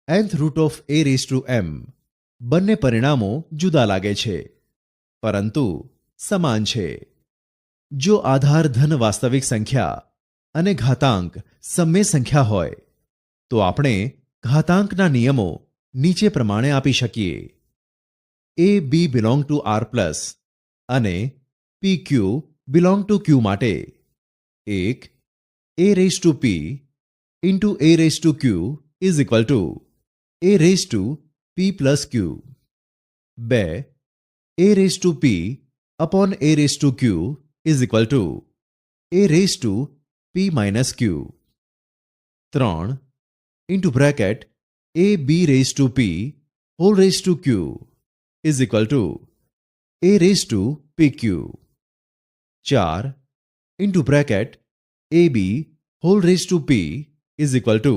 A: nth root of a raised to m. બંને પરિણામો જુદા લાગે છે પરંતુ સમાન છે. જો આધાર ધન વાસ્તવિક સંખ્યા અને ઘાતાંક સમય સંખ્યા હોય તો આપણે ઘાતાંકના નિયમો નીચે પ્રમાણે આપી શકીએ. a b belong to r plus અને p q belong to q માટે એક a raised to p into a raised to q is equal to a raised to p plus q. 2 a raised to p upon a raised to q is equal to a raised to p minus q. 3 into bracket a b raised to p whole raised to q is equal to a raised to pq. 4 into bracket ab whole raised to p is equal to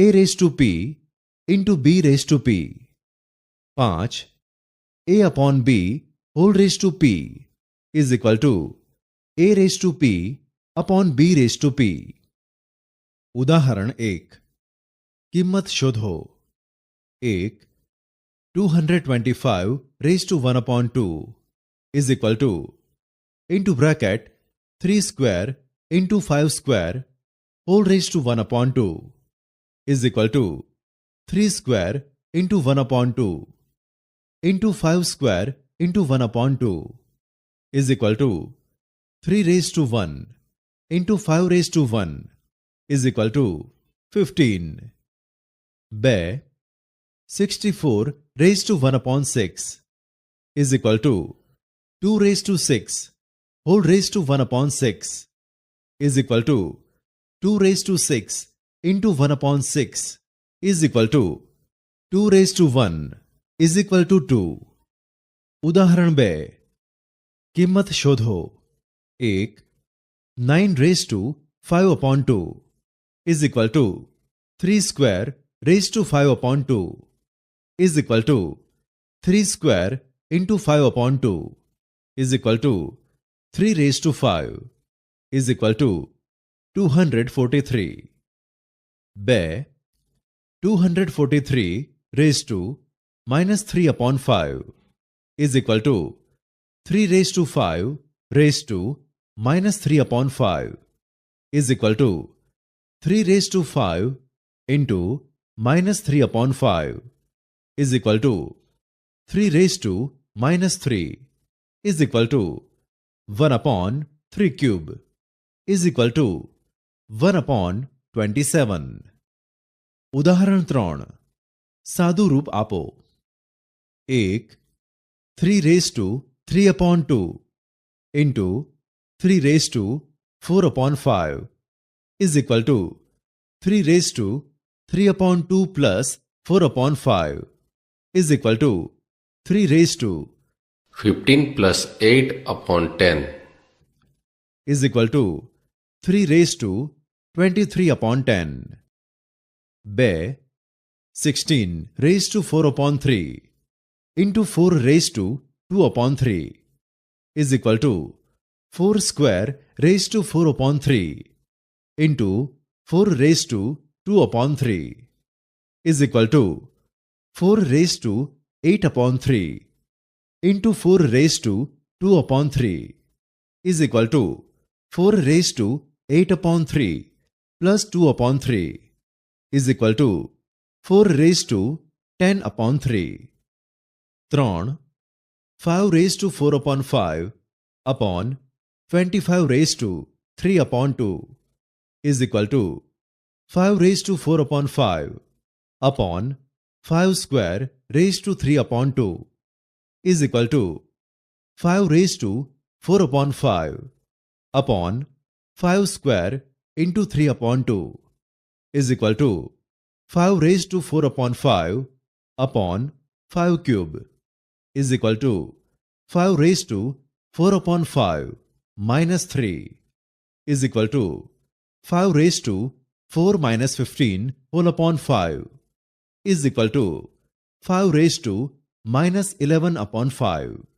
A: a raised to p into b raised to p. 5 a upon b whole raised to p is equal to a raised to p upon b raised to p. ઉદાહરણ 1. કિંમત શોધો. 1 225 raised to 1 upon 2 is equal to into bracket 3 square into 5 square whole raised to 1 upon 2 is equal to 3 square into 1 upon 2 into 5 square into 1 upon 2 is equal to 3 raised to 1 into 5 raised to 1 is equal to 15. 2 64 raised to 1 upon 6 is equal to 2 raised to 6 whole raised to 1 upon 6 is equal to 2 raised to 6 into 1 upon 6 is equal to 2 raised to 1 is equal to 2. ઉદાહરણ 2. કિંમત શોધો. 1 9 raised to 5 upon 2 is equal to 3 square raised to 5 upon 2 is equal to 3 square into 5 upon 2 is equal to 3 raised to 5 is equal to 243. 2 243 raised to minus 3 upon 5 is equal to 3 raised to 5 raised to minus 3 upon 5 is equal to 3 raised to 5 into minus 3 upon 5 is equal to 3 raised to minus 3 is equal to 1 upon 3 cube is equal to 1 upon 27. ઉદાહરણ 3. સાદું રૂપ આપો. 1. 3 raised to 3 upon 2 into 3 raised to 4 upon 5 is equal to 3 raised to 3 upon 2 plus 4 upon 5 is equal to 3 raised to
B: 15 plus 8 upon 10
A: is equal to 3 raised to 23 upon 10. 2. 16 raised to 4 upon 3 into 4 raised to 2 upon 3 is equal to 4 square raised to 4 upon 3 into 4 raised to 2 upon 3 is equal to 4 raised to 8 upon 3 into 4 raised to 2 upon 3 is equal to 4 raised to 8 upon 3 plus 2 upon 3 is equal to 4 raised to 10 upon 3. 3. 5 raised to 4 upon 5 upon 25 raised to 3 upon 2 is equal to 5 raised to 4 upon 5 upon 5 square raised to 3 upon 2 is equal to 5 raised to 4 upon 5 upon 5 square into 3 upon 2 is equal to 5 raised to 4 upon 5 upon 5 cube is equal to 5 raised to 4 upon 5 minus 3 is equal to 5 raised to 4 minus 15 whole upon 5 is equal to 5 raised to minus 11 upon 5.